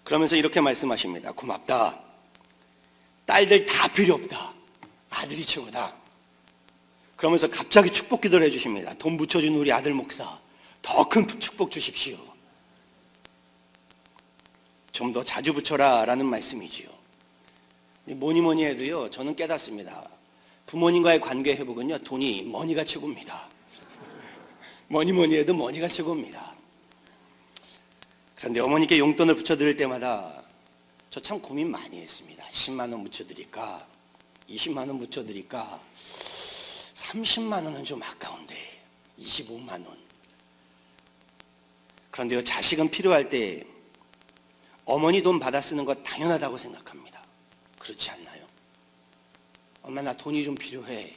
[SPEAKER 1] 그러면서 이렇게 말씀하십니다. 고맙다. 딸들 다 필요 없다. 아들이 최고다. 그러면서 갑자기 축복 기도를 해주십니다. 돈 붙여준 우리 아들 목사 더 큰 축복 주십시오. 좀 더 자주 붙여라 라는 말씀이지요. 뭐니 해도요, 저는 깨닫습니다. 부모님과의 관계 회복은요, 돈이 머니가 최고입니다. 뭐니 해도 머니가 최고입니다. 그런데 어머니께 용돈을 붙여드릴 때마다 저 참 고민 많이 했습니다. 10만 원 붙여드릴까? 20만 원 붙여드릴까? 30만 원은 좀 아까운데 25만 원. 그런데요, 자식은 필요할 때 어머니 돈 받아 쓰는 것 당연하다고 생각합니다. 그렇지 않나요? 엄마 나 돈이 좀 필요해.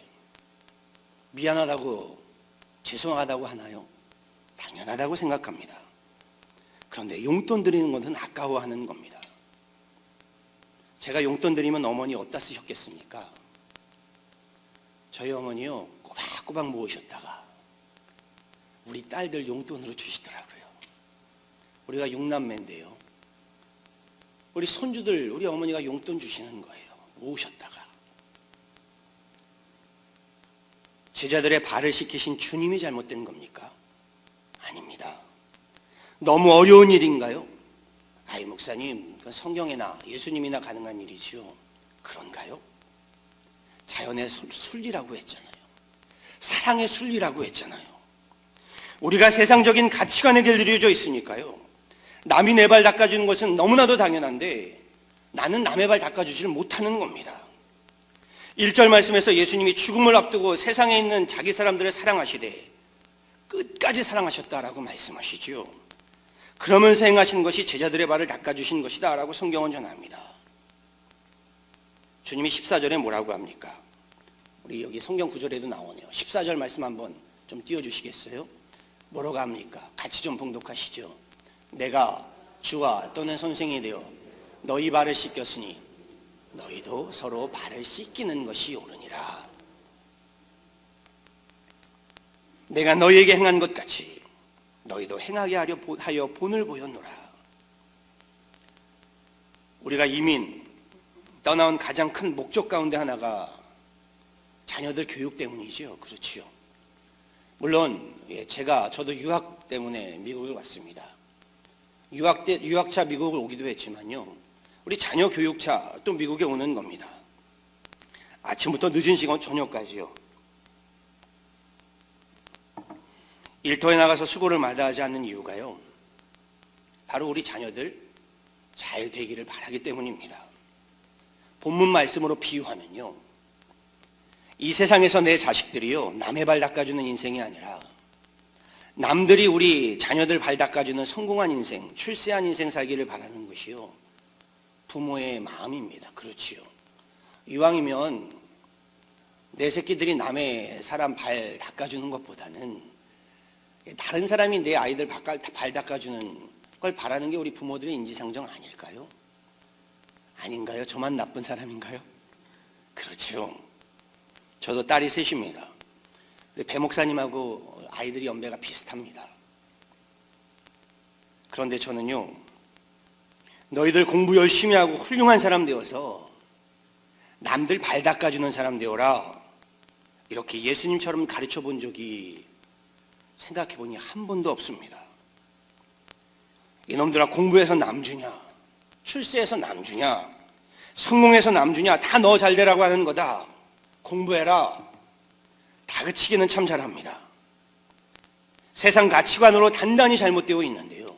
[SPEAKER 1] 미안하다고 죄송하다고 하나요? 당연하다고 생각합니다. 그런데 용돈 드리는 것은 아까워하는 겁니다. 제가 용돈 드리면 어머니 어디다 쓰셨겠습니까? 저희 어머니요, 꼬박꼬박 모으셨다가 우리 딸들 용돈으로 주시더라고요. 우리가 6남매인데요. 우리 손주들, 우리 어머니가 용돈 주시는 거예요. 모으셨다가. 제자들의 발을 씻기신 주님이 잘못된 겁니까? 아닙니다. 너무 어려운 일인가요? 아이 목사님, 그건 성경에나 예수님이나 가능한 일이지요. 그런가요? 자연의 순리라고 했잖아요. 사랑의 순리라고 했잖아요. 우리가 세상적인 가치관에 길들여져 있으니까요. 남이 내 발 닦아주는 것은 너무나도 당연한데 나는 남의 발 닦아주지를 못하는 겁니다. 1절 말씀에서 예수님이 죽음을 앞두고 세상에 있는 자기 사람들을 사랑하시되 끝까지 사랑하셨다라고 말씀하시죠. 그러면서 행하신 것이 제자들의 발을 닦아주신 것이다 라고 성경은 전합니다. 주님이 14절에 뭐라고 합니까? 우리 여기 성경 구절에도 나오네요. 14절 말씀 한번 좀 띄워주시겠어요? 뭐라고 합니까? 같이 좀 봉독하시죠. 내가 주와 또는 선생이 되어 너희 발을 씻겼으니 너희도 서로 발을 씻기는 것이 옳으니라. 내가 너희에게 행한 것 같이 너희도 행하게 하여 본을 보였노라. 우리가 이민 떠나온 가장 큰 목적 가운데 하나가 자녀들 교육 때문이죠. 그렇지요. 물론 저도 유학 때문에 미국에 왔습니다. 유학차 미국을 오기도 했지만요, 우리 자녀 교육차 또 미국에 오는 겁니다. 아침부터 늦은 시간 저녁까지요. 일터에 나가서 수고를 마다하지 않는 이유가요, 바로 우리 자녀들 잘 되기를 바라기 때문입니다. 본문 말씀으로 비유하면요, 이 세상에서 내 자식들이요, 남의 발 닦아주는 인생이 아니라 남들이 우리 자녀들 발 닦아주는 성공한 인생, 출세한 인생 살기를 바라는 것이요, 부모의 마음입니다. 그렇지요. 이왕이면 내 새끼들이 남의 사람 발 닦아주는 것보다는 다른 사람이 내 아이들 발 닦아주는 걸 바라는 게 우리 부모들의 인지상정 아닐까요? 아닌가요? 저만 나쁜 사람인가요? 그렇죠. 저도 딸이 셋입니다. 배 목사님하고 아이들이 연배가 비슷합니다. 그런데 저는요, 너희들 공부 열심히 하고 훌륭한 사람 되어서 남들 발 닦아주는 사람 되어라, 이렇게 예수님처럼 가르쳐 본 적이 생각해 보니 한 번도 없습니다. 이놈들아, 공부해서 남주냐, 출세해서 남주냐, 성공해서 남주냐, 다 너 잘되라고 하는 거다. 공부해라. 다그치기는 참 잘합니다. 세상 가치관으로 단단히 잘못되어 있는데요,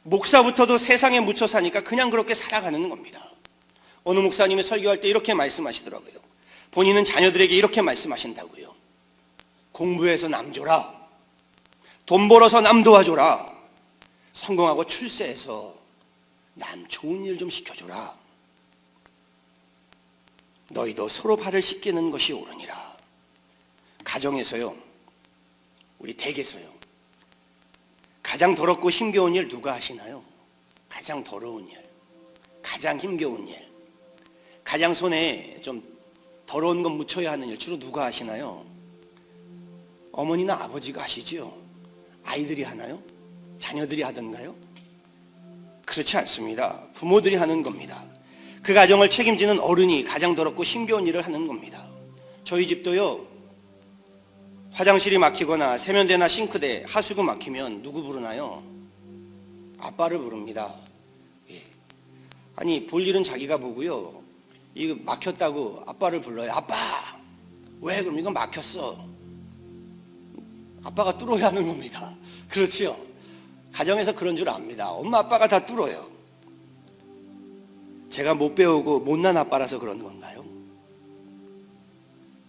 [SPEAKER 1] 목사부터도 세상에 묻혀 사니까 그냥 그렇게 살아가는 겁니다. 어느 목사님이 설교할 때 이렇게 말씀하시더라고요. 본인은 자녀들에게 이렇게 말씀하신다고요. 공부해서 남 줘라. 돈 벌어서 남 도와줘라. 성공하고 출세해서 남 좋은 일 좀 시켜줘라. 너희도 서로 발을 씻기는 것이 옳으니라. 가정에서요, 우리 댁에서요, 가장 더럽고 힘겨운 일 누가 하시나요? 가장 더러운 일, 가장 힘겨운 일, 가장 손에 좀 더러운 것 묻혀야 하는 일 주로 누가 하시나요? 어머니나 아버지가 하시지요. 아이들이 하나요? 자녀들이 하던가요? 그렇지 않습니다. 부모들이 하는 겁니다. 그 가정을 책임지는 어른이 가장 더럽고 힘겨운 일을 하는 겁니다. 저희 집도요, 화장실이 막히거나 세면대나 싱크대, 하수구 막히면 누구 부르나요? 아빠를 부릅니다. 예. 아니, 볼 일은 자기가 보고요, 이거 막혔다고 아빠를 불러요. 아빠! 왜? 그럼 이건 막혔어. 아빠가 뚫어야 하는 겁니다. 그렇지요? 가정에서 그런 줄 압니다. 엄마 아빠가 다 뚫어요. 제가 못 배우고 못난 아빠라서 그런 건가요?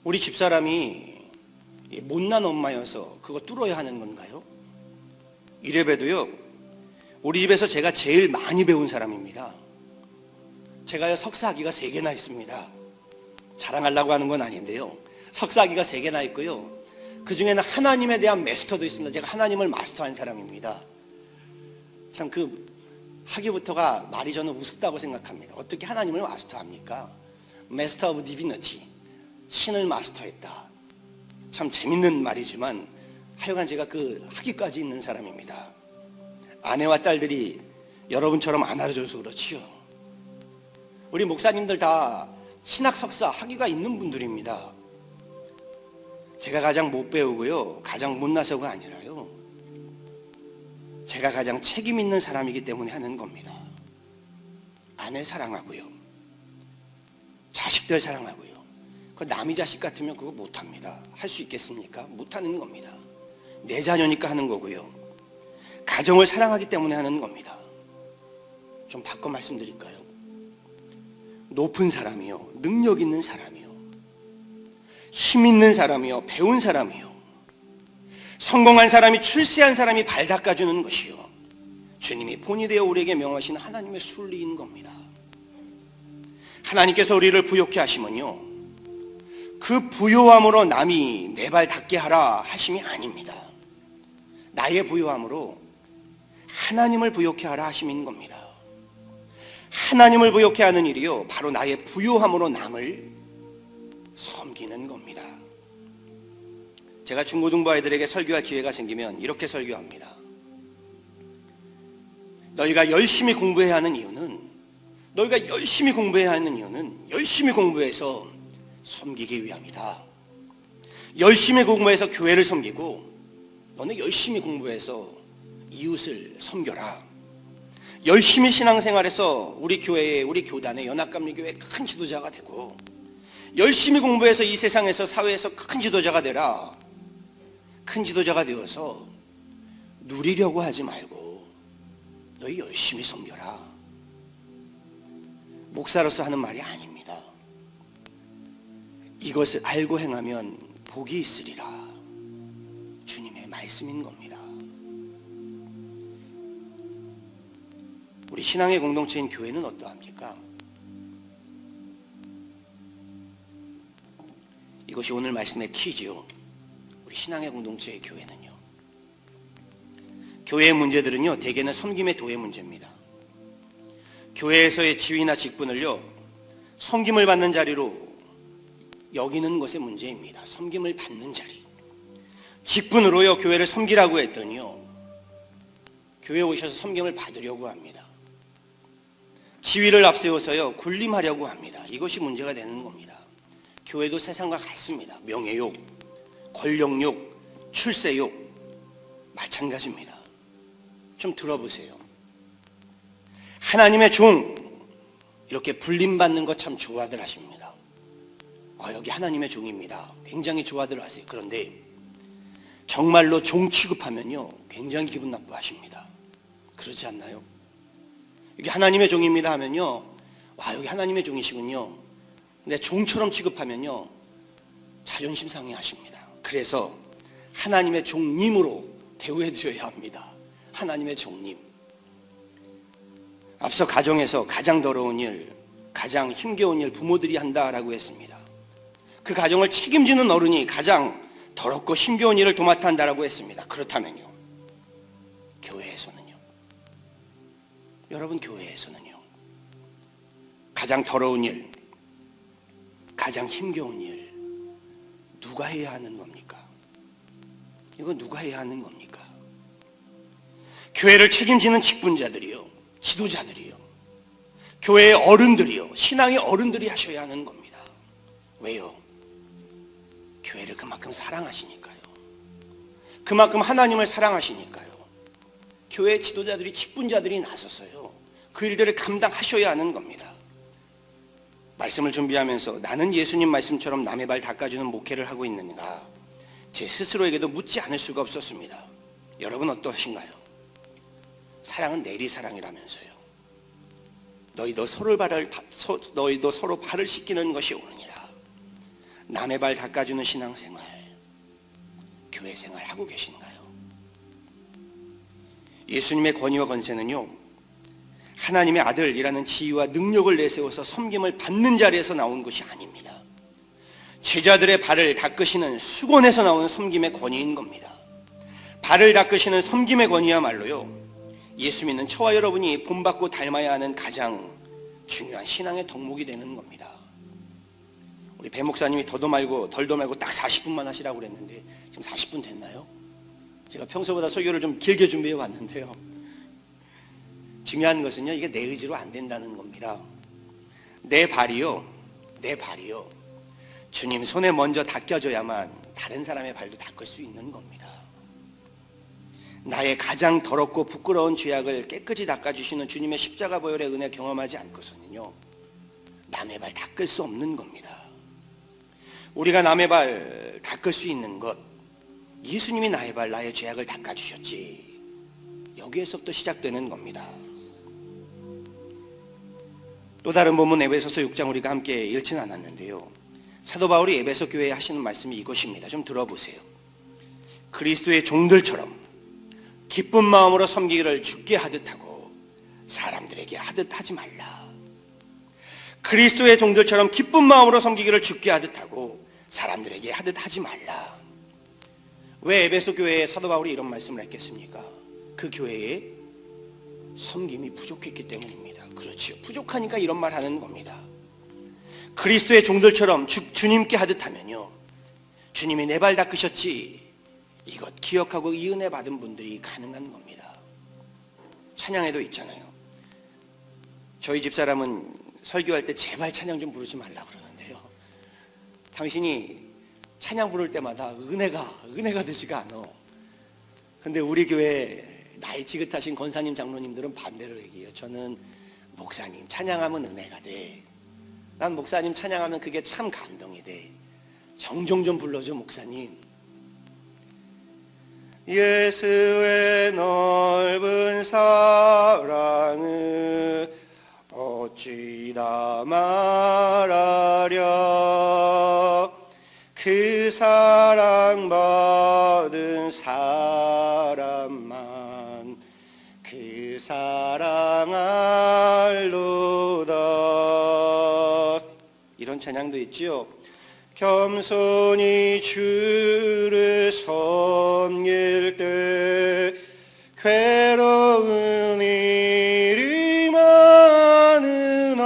[SPEAKER 1] 우리 집사람이 못난 엄마여서 그거 뚫어야 하는 건가요? 이래봬도요, 우리 집에서 제가 제일 많이 배운 사람입니다. 제가요, 석사학위가 3개나 있습니다. 자랑하려고 하는 건 아닌데요, 석사학위가 3개나 있고요, 그 중에는 하나님에 대한 마스터도 있습니다. 제가 하나님을 마스터한 사람입니다. 참 그 학위부터가 말이 저는 우습다고 생각합니다. 어떻게 하나님을 마스터합니까? 마스터 오브 디비니티, 신을 마스터했다. 참 재밌는 말이지만 하여간 제가 그 학위까지 있는 사람입니다. 아내와 딸들이 여러분처럼 안 알아줘서 그렇지요. 우리 목사님들 다 신학 석사 학위가 있는 분들입니다. 제가 가장 못 배우고요, 가장 못나서가 아니라요, 제가 가장 책임 있는 사람이기 때문에 하는 겁니다. 아내 사랑하고요, 자식들 사랑하고요. 그 남의 자식 같으면 그거 못합니다. 할 수 있겠습니까? 못하는 겁니다. 내 자녀니까 하는 거고요, 가정을 사랑하기 때문에 하는 겁니다. 좀 바꿔 말씀드릴까요? 높은 사람이요, 능력 있는 사람이요, 힘 있는 사람이요, 배운 사람이요, 성공한 사람이, 출세한 사람이 발 닦아주는 것이요, 주님이 본이 되어 우리에게 명하신 하나님의 순리인 겁니다. 하나님께서 우리를 부요케 하시면요, 그 부요함으로 남이 내 발 닦게 하라 하심이 아닙니다. 나의 부요함으로 하나님을 부요케 하라 하심인 겁니다. 하나님을 부요케 하는 일이요, 바로 나의 부요함으로 남을 섬기는 겁니다. 제가 중고등부 아이들에게 설교할 기회가 생기면 이렇게 설교합니다. 너희가 열심히 공부해야 하는 이유는, 열심히 공부해서 섬기기 위함이다. 열심히 공부해서 교회를 섬기고, 너는 열심히 공부해서 이웃을 섬겨라. 열심히 신앙생활해서 우리 교회에, 우리 교단의 연합감리교회 큰 지도자가 되고, 열심히 공부해서 이 세상에서, 사회에서 큰 지도자가 되라. 큰 지도자가 되어서 누리려고 하지 말고 너희 열심히 섬겨라. 목사로서 하는 말이 아닙니다. 이것을 알고 행하면 복이 있으리라. 주님의 말씀인 겁니다. 우리 신앙의 공동체인 교회는 어떠합니까? 이것이 오늘 말씀의 키지요. 우리 신앙의 공동체의 교회는요, 교회의 문제들은요, 대개는 섬김의 도의 문제입니다. 교회에서의 지위나 직분을요, 섬김을 받는 자리로 여기는 것의 문제입니다. 섬김을 받는 자리. 직분으로요 교회를 섬기라고 했더니요 교회에 오셔서 섬김을 받으려고 합니다. 지위를 앞세워서요 군림하려고 합니다. 이것이 문제가 되는 겁니다. 교회도 세상과 같습니다. 명예욕, 권력욕, 출세욕 마찬가지입니다. 좀 들어보세요. 하나님의 종 이렇게 불림받는 거 참 좋아들 하십니다. 여기 하나님의 종입니다. 굉장히 좋아들 하세요. 그런데 정말로 종 취급하면요 굉장히 기분 나빠하십니다. 그렇지 않나요? 여기 하나님의 종입니다 하면요 여기 하나님의 종이시군요. 근데 종처럼 취급하면요 자존심 상해하십니다. 그래서 하나님의 종님으로 대우해 드려야 합니다. 하나님의 종님. 앞서 가정에서 가장 더러운 일, 가장 힘겨운 일 부모들이 한다라고 했습니다. 그 가정을 책임지는 어른이 가장 더럽고 힘겨운 일을 도맡아 한다라고 했습니다. 그렇다면요 교회에서는요, 여러분 교회에서는요 가장 더러운 일, 가장 힘겨운 일 누가 해야 하는 겁니까? 이거 누가 해야 하는 겁니까? 교회를 책임지는 직분자들이요, 지도자들이요, 교회의 어른들이요, 신앙의 어른들이 하셔야 하는 겁니다. 왜요? 교회를 그만큼 사랑하시니까요. 그만큼 하나님을 사랑하시니까요. 교회 지도자들이, 직분자들이 나서서요 그 일들을 감당하셔야 하는 겁니다. 말씀을 준비하면서 나는 예수님 말씀처럼 남의 발 닦아주는 목회를 하고 있는가 제 스스로에게도 묻지 않을 수가 없었습니다. 여러분 어떠하신가요? 사랑은 내리사랑이라면서요. 너희도 서로 발을 씻기는 것이 옳으니라. 남의 발 닦아주는 신앙생활, 교회 생활 하고 계신가요? 예수님의 권위와 권세는요 하나님의 아들이라는 지위와 능력을 내세워서 섬김을 받는 자리에서 나온 것이 아닙니다. 제자들의 발을 닦으시는 수건에서 나오는 섬김의 권위인 겁니다. 발을 닦으시는 섬김의 권위야말로요 예수 믿는 저와 여러분이 본받고 닮아야 하는 가장 중요한 신앙의 덕목이 되는 겁니다. 우리 배 목사님이 덜도 말고 딱 40분만 하시라고 그랬는데 지금 40분 됐나요? 제가 평소보다 설교를 좀 길게 준비해 왔는데요. 중요한 것은요 이게 내 의지로 안 된다는 겁니다. 내 발이요 주님 손에 먼저 닦여져야만 다른 사람의 발도 닦을 수 있는 겁니다. 나의 가장 더럽고 부끄러운 죄악을 깨끗이 닦아주시는 주님의 십자가 보혈의 은혜 경험하지 않고서는요 남의 발 닦을 수 없는 겁니다. 우리가 남의 발 닦을 수 있는 것, 예수님이 나의 발, 나의 죄악을 닦아주셨지. 여기에서부터 시작되는 겁니다. 또 다른 본문 에베소서 6장 우리가 함께 읽지는 않았는데요 사도 바울이 에베소 교회에 하시는 말씀이 이것입니다. 좀 들어보세요. 그리스도의 종들처럼 기쁜 마음으로 섬기기를 주께 하듯 하고 사람들에게 하듯 하지 말라. 그리스도의 종들처럼 기쁜 마음으로 섬기기를 주께 하듯 하고 사람들에게 하듯 하지 말라. 왜 에베소 교회에 사도 바울이 이런 말씀을 했겠습니까? 그 교회에 섬김이 부족했기 때문입니다. 그렇지요. 부족하니까 이런 말 하는 겁니다. 그리스도의 종들처럼 주님께 하듯 하면요 주님이 내 발 닦으셨지, 이것 기억하고 이 은혜 받은 분들이 가능한 겁니다. 찬양에도 있잖아요. 저희 집사람은 설교할 때 제발 찬양 좀 부르지 말라고 그러는데요 당신이 찬양 부를 때마다 은혜가 되지가 않아. 근데 우리 교회 나이 지긋하신 권사님 장로님들은 반대로 얘기해요. 저는 목사님 찬양하면 은혜가 돼. 난 목사님 찬양하면 그게 참 감동이 돼. 정정 좀 불러줘 목사님. 예수의 넓은 사랑을 어찌 다 말하랴. 그 사랑 받은 사람만 그 사랑 알로다. 이런 찬양도 있지요. 겸손히 주를 섬길 때 괴로운 일이 많으나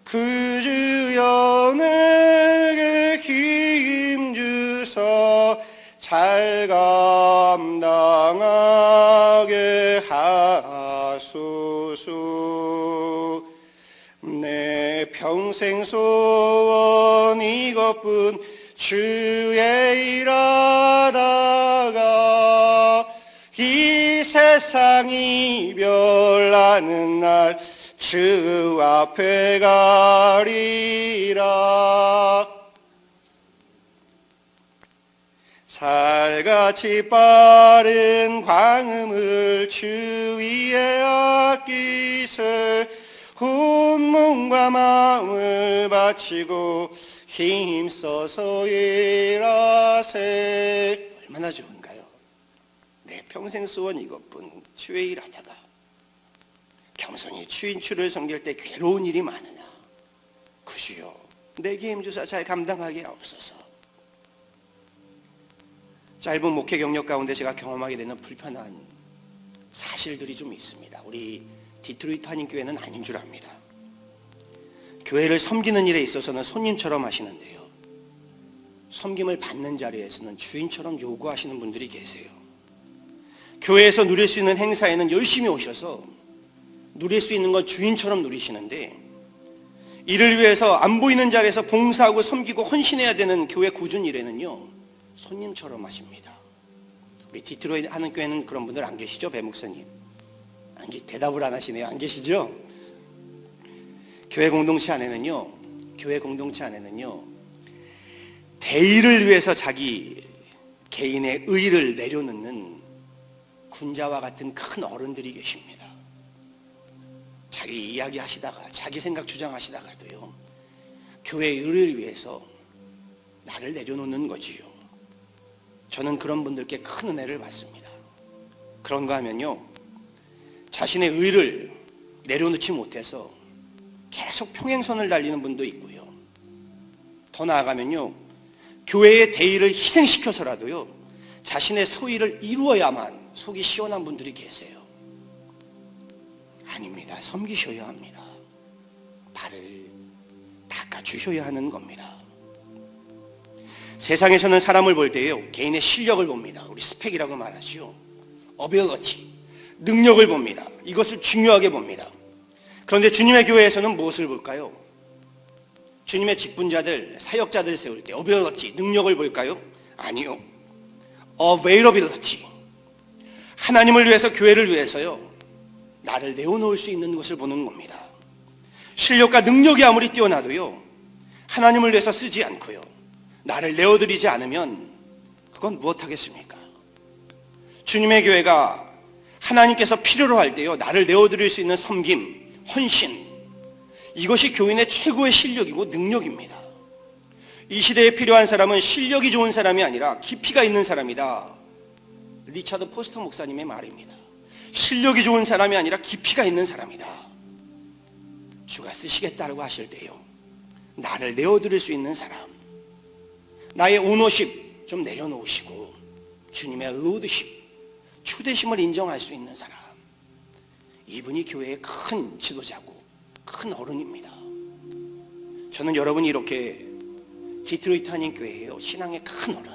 [SPEAKER 1] 그 주여 내게 힘 주사 하소서. 내 평생 소원 이것뿐, 주의 일하다가 이 세상이 별나는 날 주 앞에 가리라. 살같이 빠른 광음을 주위에 아끼세 온 몸과 마음을 바치고 힘써서 일하세. 얼마나 좋은가요? 내 평생 소원 이것뿐, 주의 일하다가 겸손히 주인주를 섬길 때 괴로운 일이 많으나 구주여 내게 힘주사 잘 감당하게 하옵소서. 짧은 목회 경력 가운데 제가 경험하게 되는 불편한 사실들이 좀 있습니다. 우리 디트로이트 한인교회는 아닌 줄 압니다. 교회를 섬기는 일에 있어서는 손님처럼 하시는데요, 섬김을 받는 자리에서는 주인처럼 요구하시는 분들이 계세요. 교회에서 누릴 수 있는 행사에는 열심히 오셔서 누릴 수 있는 건 주인처럼 누리시는데, 이를 위해서 안 보이는 자리에서 봉사하고 섬기고 헌신해야 되는 교회 꾸준 일에는요 손님처럼 하십니다. 우리 디트로이트 하는 교회는 그런 분들 안 계시죠? 배 목사님 대답을 안 하시네요. 안 계시죠? 교회 공동체 안에는요 대의를 위해서 자기 개인의 의의를 내려놓는 군자와 같은 큰 어른들이 계십니다. 자기 이야기 하시다가 자기 생각 주장하시다가도요 교회의 의를 위해서 나를 내려놓는 거지요. 저는 그런 분들께 큰 은혜를 받습니다. 그런가 하면요 자신의 의를 내려놓지 못해서 계속 평행선을 달리는 분도 있고요, 더 나아가면요 교회의 대의를 희생시켜서라도요 자신의 소의를 이루어야만 속이 시원한 분들이 계세요. 아닙니다. 섬기셔야 합니다. 발을 닦아주셔야 하는 겁니다. 세상에서는 사람을 볼 때요 개인의 실력을 봅니다. 우리 스펙이라고 말하죠. ability, 능력을 봅니다. 이것을 중요하게 봅니다. 그런데 주님의 교회에서는 무엇을 볼까요? 주님의 직분자들, 사역자들 세울 때 ability, 능력을 볼까요? 아니요. availability, 하나님을 위해서, 교회를 위해서요 나를 내어놓을 수 있는 것을 보는 겁니다. 실력과 능력이 아무리 뛰어나도요 하나님을 위해서 쓰지 않고요 나를 내어드리지 않으면 그건 무엇하겠습니까? 주님의 교회가 하나님께서 필요로 할 때요 나를 내어드릴 수 있는 섬김, 헌신, 이것이 교인의 최고의 실력이고 능력입니다. 이 시대에 필요한 사람은 실력이 좋은 사람이 아니라 깊이가 있는 사람이다. 리차드 포스터 목사님의 말입니다. 실력이 좋은 사람이 아니라 깊이가 있는 사람이다. 주가 쓰시겠다고 하실 때요 나를 내어드릴 수 있는 사람, 나의 오너십 좀 내려놓으시고 주님의 로드십, 추대심을 인정할 수 있는 사람, 이분이 교회의 큰 지도자고 큰 어른입니다. 저는 여러분이 이렇게 디트로이트 한인교회예요 신앙의 큰 어른,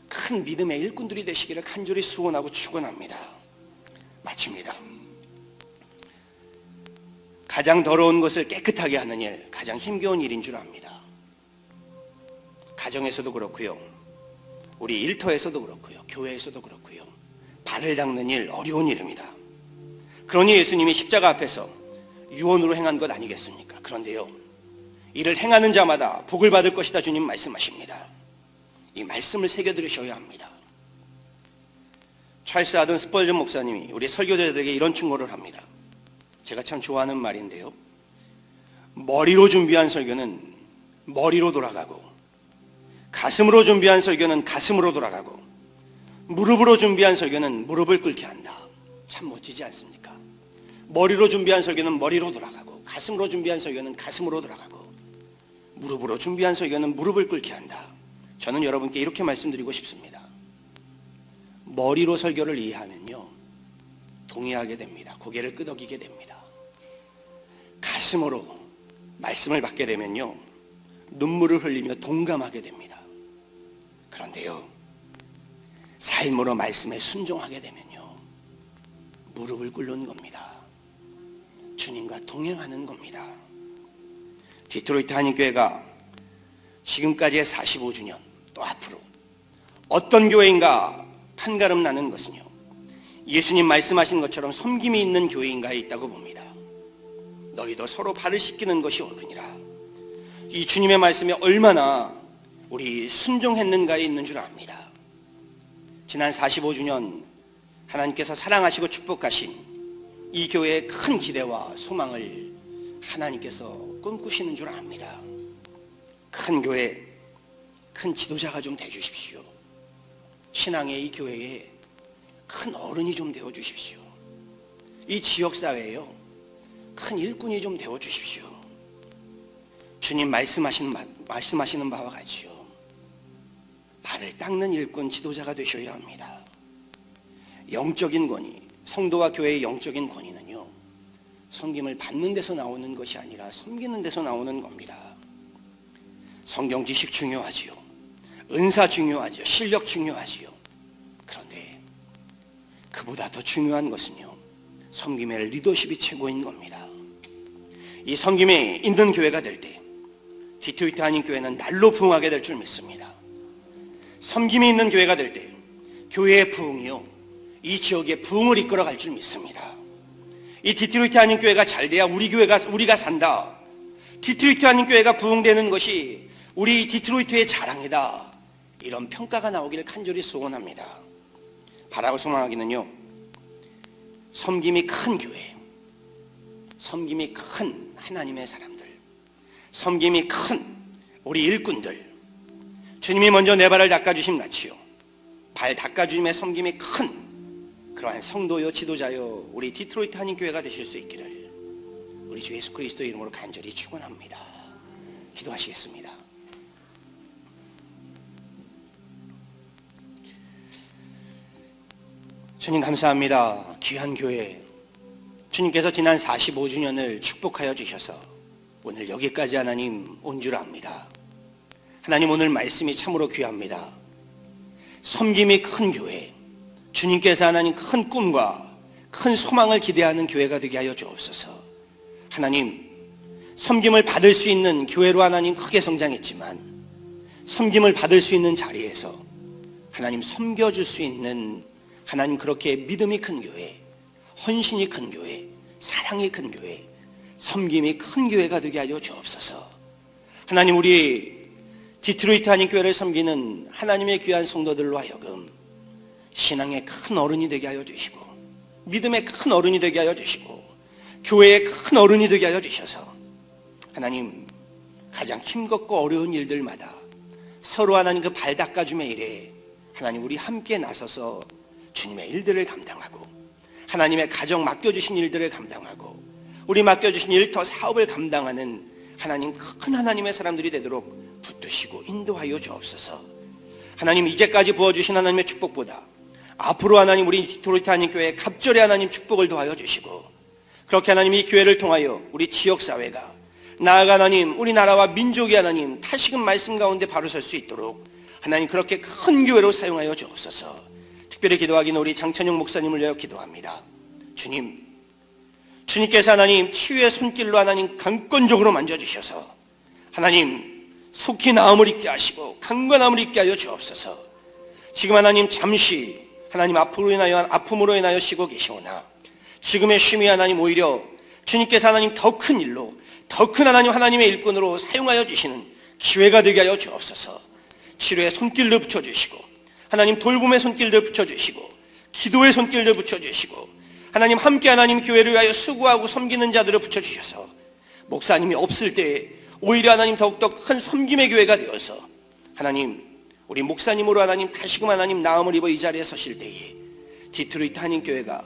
[SPEAKER 1] 큰 믿음의 일꾼들이 되시기를 간절히 소원하고 축원합니다. 마칩니다. 가장 더러운 것을 깨끗하게 하는 일, 가장 힘겨운 일인 줄 압니다. 가정에서도 그렇고요, 우리 일터에서도 그렇고요, 교회에서도 그렇고요, 발을 닦는 일 어려운 일입니다. 그러니 예수님이 십자가 앞에서 유언으로 행한 것 아니겠습니까? 그런데요 이를 행하는 자마다 복을 받을 것이다 주님 말씀하십니다. 이 말씀을 새겨들으셔야 합니다. 찰스 아든 스펄전 목사님이 우리 설교자들에게 이런 충고를 합니다. 제가 참 좋아하는 말인데요, 머리로 준비한 설교는 머리로 돌아가고, 가슴으로 준비한 설교는 가슴으로 돌아가고, 무릎으로 준비한 설교는 무릎을 꿇게 한다. 참 멋지지 않습니까? 머리로 준비한 설교는 머리로 돌아가고, 가슴으로 준비한 설교는 가슴으로 돌아가고, 무릎으로 준비한 설교는 무릎을 꿇게 한다. 저는 여러분께 이렇게 말씀드리고 싶습니다. 머리로 설교를 이해하면요 동의하게 됩니다. 고개를 끄덕이게 됩니다. 가슴으로 말씀을 받게 되면요 눈물을 흘리며 동감하게 됩니다. 그런데요 삶으로 말씀에 순종하게 되면요 무릎을 꿇는 겁니다. 주님과 동행하는 겁니다. 디트로이트 한인교회가 지금까지의 45주년, 또 앞으로 어떤 교회인가 판가름 나는 것은요, 예수님 말씀하신 것처럼 섬김이 있는 교회인가에 있다고 봅니다. 너희도 서로 발을 씻기는 것이 옳으니라. 이 주님의 말씀에 얼마나 우리 순종했는가에 있는 줄 압니다. 지난 45주년 하나님께서 사랑하시고 축복하신 이 교회의 큰 기대와 소망을 하나님께서 꿈꾸시는 줄 압니다. 큰 교회, 큰 지도자가 좀 되어주십시오. 신앙의 이 교회에 큰 어른이 좀 되어주십시오. 이 지역사회에요, 큰 일꾼이 좀 되어주십시오. 주님 말씀하시는 바와 같이요, 발을 닦는 일꾼 지도자가 되셔야 합니다. 영적인 권위, 성도와 교회의 영적인 권위는요, 섬김을 받는 데서 나오는 것이 아니라 섬기는 데서 나오는 겁니다. 성경 지식 중요하지요. 은사 중요하지요. 실력 중요하지요. 그런데 그보다 더 중요한 것은요, 섬김의 리더십이 최고인 겁니다. 이 섬김이 있는 교회가 될 때 디트로이트 한인교회는 날로 부흥하게 될 줄 믿습니다. 섬김이 있는 교회가 될 때 교회의 부흥이요, 이 지역의 부흥을 이끌어갈 줄 믿습니다. 이 디트로이트 한인교회가 잘 돼야 우리가 산다. 디트로이트 한인교회가 부흥되는 것이 우리 디트로이트의 자랑이다. 이런 평가가 나오기를 간절히 소원합니다. 바라고 소망하기는요, 섬김이 큰 교회, 섬김이 큰 하나님의 사람들, 섬김이 큰 우리 일꾼들, 주님이 먼저 내 발을 닦아주심 같이요, 발 닦아주심의 섬김이 큰 그러한 성도요, 지도자요, 우리 디트로이트 한인교회가 되실 수 있기를 우리 주 예수 그리스도의 이름으로 간절히 축원합니다. 기도하시겠습니다. 주님 감사합니다. 귀한 교회, 주님께서 지난 45주년을 축복하여 주셔서 오늘 여기까지 하나님 온 줄 압니다. 하나님, 오늘 말씀이 참으로 귀합니다. 섬김이 큰 교회, 주님께서 하나님 큰 꿈과 큰 소망을 기대하는 교회가 되게 하여 주옵소서. 하나님, 섬김을 받을 수 있는 교회로 하나님 크게 성장했지만 섬김을 받을 수 있는 자리에서 하나님 섬겨줄 수 있는 하나님 그렇게 믿음이 큰 교회, 헌신이 큰 교회, 사랑이 큰 교회, 섬김이 큰 교회가 되게 하여 주옵소서. 하나님, 우리 디트로이트 한인교회를 섬기는 하나님의 귀한 성도들로 하여금 신앙의 큰 어른이 되게 하여 주시고, 믿음의 큰 어른이 되게 하여 주시고, 교회의 큰 어른이 되게 하여 주셔서 하나님, 가장 힘겹고 어려운 일들마다 서로 하나님 그 발 닦아줌의 일에 하나님 우리 함께 나서서 주님의 일들을 감당하고, 하나님의 가정 맡겨주신 일들을 감당하고, 우리 맡겨주신 일터 사업을 감당하는 하나님 큰 하나님의 사람들이 되도록 붙드시고 인도하여 주옵소서. 하나님, 이제까지 부어주신 하나님의 축복보다 앞으로 하나님 우리 디트로이트 한인교회에 갑절의 하나님 축복을 더하여 주시고, 그렇게 하나님 이 교회를 통하여 우리 지역사회가 나아가 하나님 우리나라와 민족이 하나님 다시금 말씀 가운데 바로 설 수 있도록 하나님 그렇게 큰 교회로 사용하여 주옵소서. 특별히 기도하기는 우리 장찬용 목사님을 위하여 기도합니다. 주님께서 하나님 치유의 손길로 하나님 강권적으로 만져주셔서 하나님 속히 나음을 있게 하시고 강건함을 있게 하여 주옵소서. 지금 하나님 잠시 하나님 아픔으로 인하여 쉬고 계시오나 지금의 쉼이 하나님 오히려 주님께서 하나님 더 큰 일로, 더 큰 하나님의 일꾼으로 사용하여 주시는 기회가 되게 하여 주옵소서. 치료의 손길도 붙여주시고, 하나님 돌봄의 손길도 붙여주시고, 기도의 손길도 붙여주시고, 하나님 함께 하나님 교회를 위하여 수고하고 섬기는 자들을 붙여주셔서 목사님이 없을 때 오히려 하나님 더욱더 큰 섬김의 교회가 되어서 하나님 우리 목사님으로 하나님 다시금 하나님 나음을 입어 이 자리에 서실 때에 디트로이트 한인교회가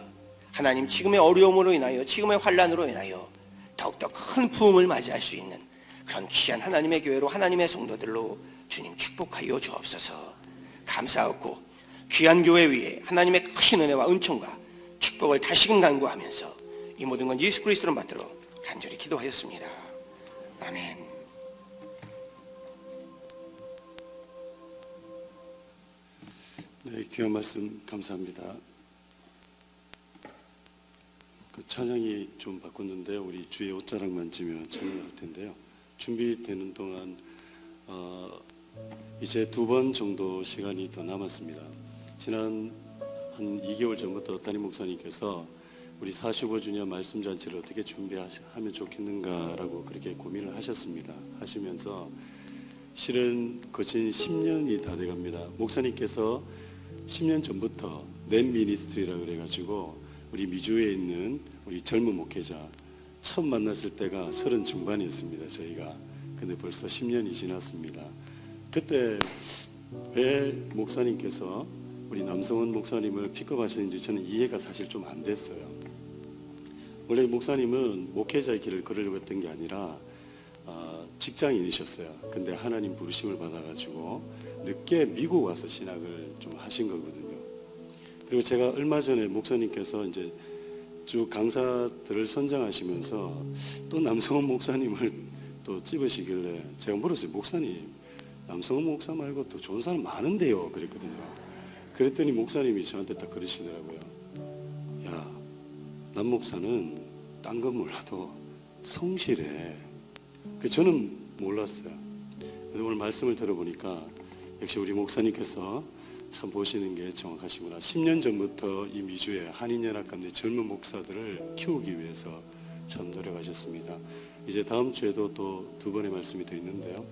[SPEAKER 1] 하나님 지금의 어려움으로 인하여, 지금의 환난으로 인하여 더욱더 큰 부흥을 맞이할 수 있는 그런 귀한 하나님의 교회로, 하나님의 성도들로 주님 축복하여 주옵소서. 감사하고 귀한 교회 위에 하나님의 크신 은혜와 은총과 축복을 다시금 간구하면서 이 모든 건 예수 그리스도로 받도록 간절히 기도하였습니다. 아멘.
[SPEAKER 2] 네, 귀한 말씀 감사합니다. 그 찬양이 좀 바꿨는데 우리 주의 옷자락만 찌면 찬양할 텐데요. 준비되는 동안 이제 2번 정도 시간이 더 남았습니다. 지난 한 2개월 전부터 담임 목사님께서 우리 45주년 말씀 잔치를 어떻게 준비하면 좋겠는가라고 그렇게 고민을 하셨습니다. 하시면서 실은 거진 10년이 다 돼갑니다. 목사님께서 10년 전부터 넷 미니스트리라고 그래가지고 우리 미주에 있는 우리 젊은 목회자 처음 만났을 때가 30 중반이었습니다. 저희가. 근데 벌써 10년이 지났습니다. 그때 왜 목사님께서 우리 남성원 목사님을 픽업하시는지 저는 이해가 사실 좀 안 됐어요. 원래 목사님은 목회자의 길을 걸으려고 했던 게 아니라 직장인이셨어요. 근데 하나님 부르심을 받아가지고 늦게 미국 와서 신학을 좀 하신 거거든요. 그리고 제가 얼마 전에 목사님께서 이제 쭉 강사들을 선정하시면서 또 남성원 목사님을 또 찍으시길래 제가 물었어요. 목사님, 남성원 목사 말고 또 좋은 사람 많은데요. 그랬거든요. 그랬더니 목사님이 저한테 딱 그러시더라고요. 야, 남 목사는 딴 건 몰라도 성실해. 저는 몰랐어요. 근데 오늘 말씀을 들어보니까 역시 우리 목사님께서 참 보시는 게 정확하시구나. 10년 전부터 이 미주의 한인연합 가운데 젊은 목사들을 키우기 위해서 참 노력하셨습니다. 이제 다음 주에도 또 2번의 말씀이 더 있는데요.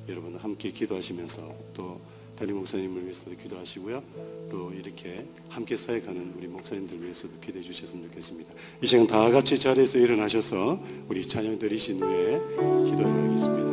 [SPEAKER 2] 여러분 함께 기도하시면서 또 담임 목사님을 위해서도 기도하시고요. 또 이렇게 함께 사역하는 우리 목사님들 위해서도 기도해 주셨으면 좋겠습니다. 이 시간 다 같이 자리에서 일어나셔서 우리 찬양 드리신 후에 기도를 하겠습니다.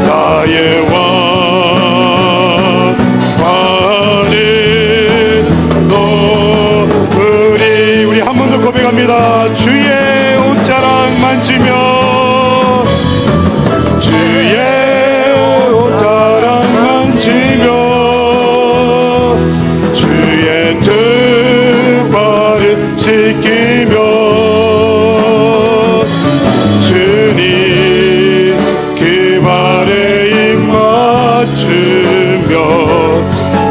[SPEAKER 3] 나의 왕
[SPEAKER 2] 합시다. 주의 옷자락 만지며 주의 옷자락 만지며 주의 두 발을 씻기며 주님 그 발에 입 맞추며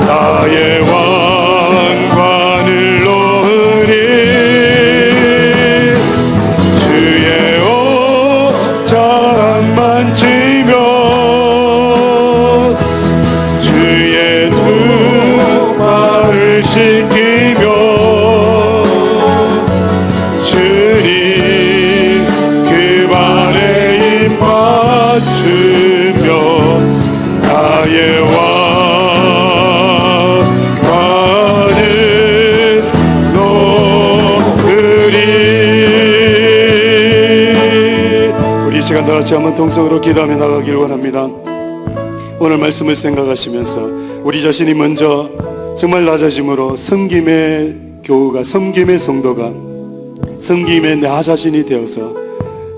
[SPEAKER 2] 나의 왕관을 놓으니 주의 옷자락 만지며 주의 두 발을 씻기며 주님 그 발에 입 맞추며 나의 왕관을 놓으리. 우리 이 시간 다 같이 한번 동성으로 기도하며 나가길 원합니다. 오늘 말씀을 생각하시면서 우리 자신이 먼저 정말 낮아짐으로 섬김의 교우가, 섬김의 성도가, 섬김의 나 자신이 되어서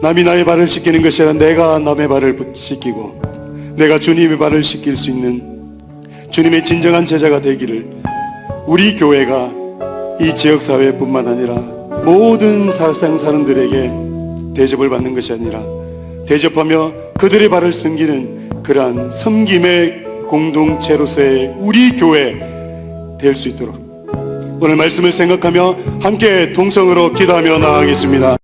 [SPEAKER 2] 남이 나의 발을 씻기는 것이 아니라 내가 남의 발을 씻기고 내가 주님의 발을 씻길 수 있는 주님의 진정한 제자가 되기를 우리 교회가 이 지역사회뿐만 아니라 모든 사상 사람들에게 대접을 받는 것이 아니라 대접하며 그들의 발을 섬기는 그러한 섬김의 공동체로서의 우리 교회 될 수 있도록 오늘 말씀을 생각하며 함께 동성으로 기도하며 나아가겠습니다.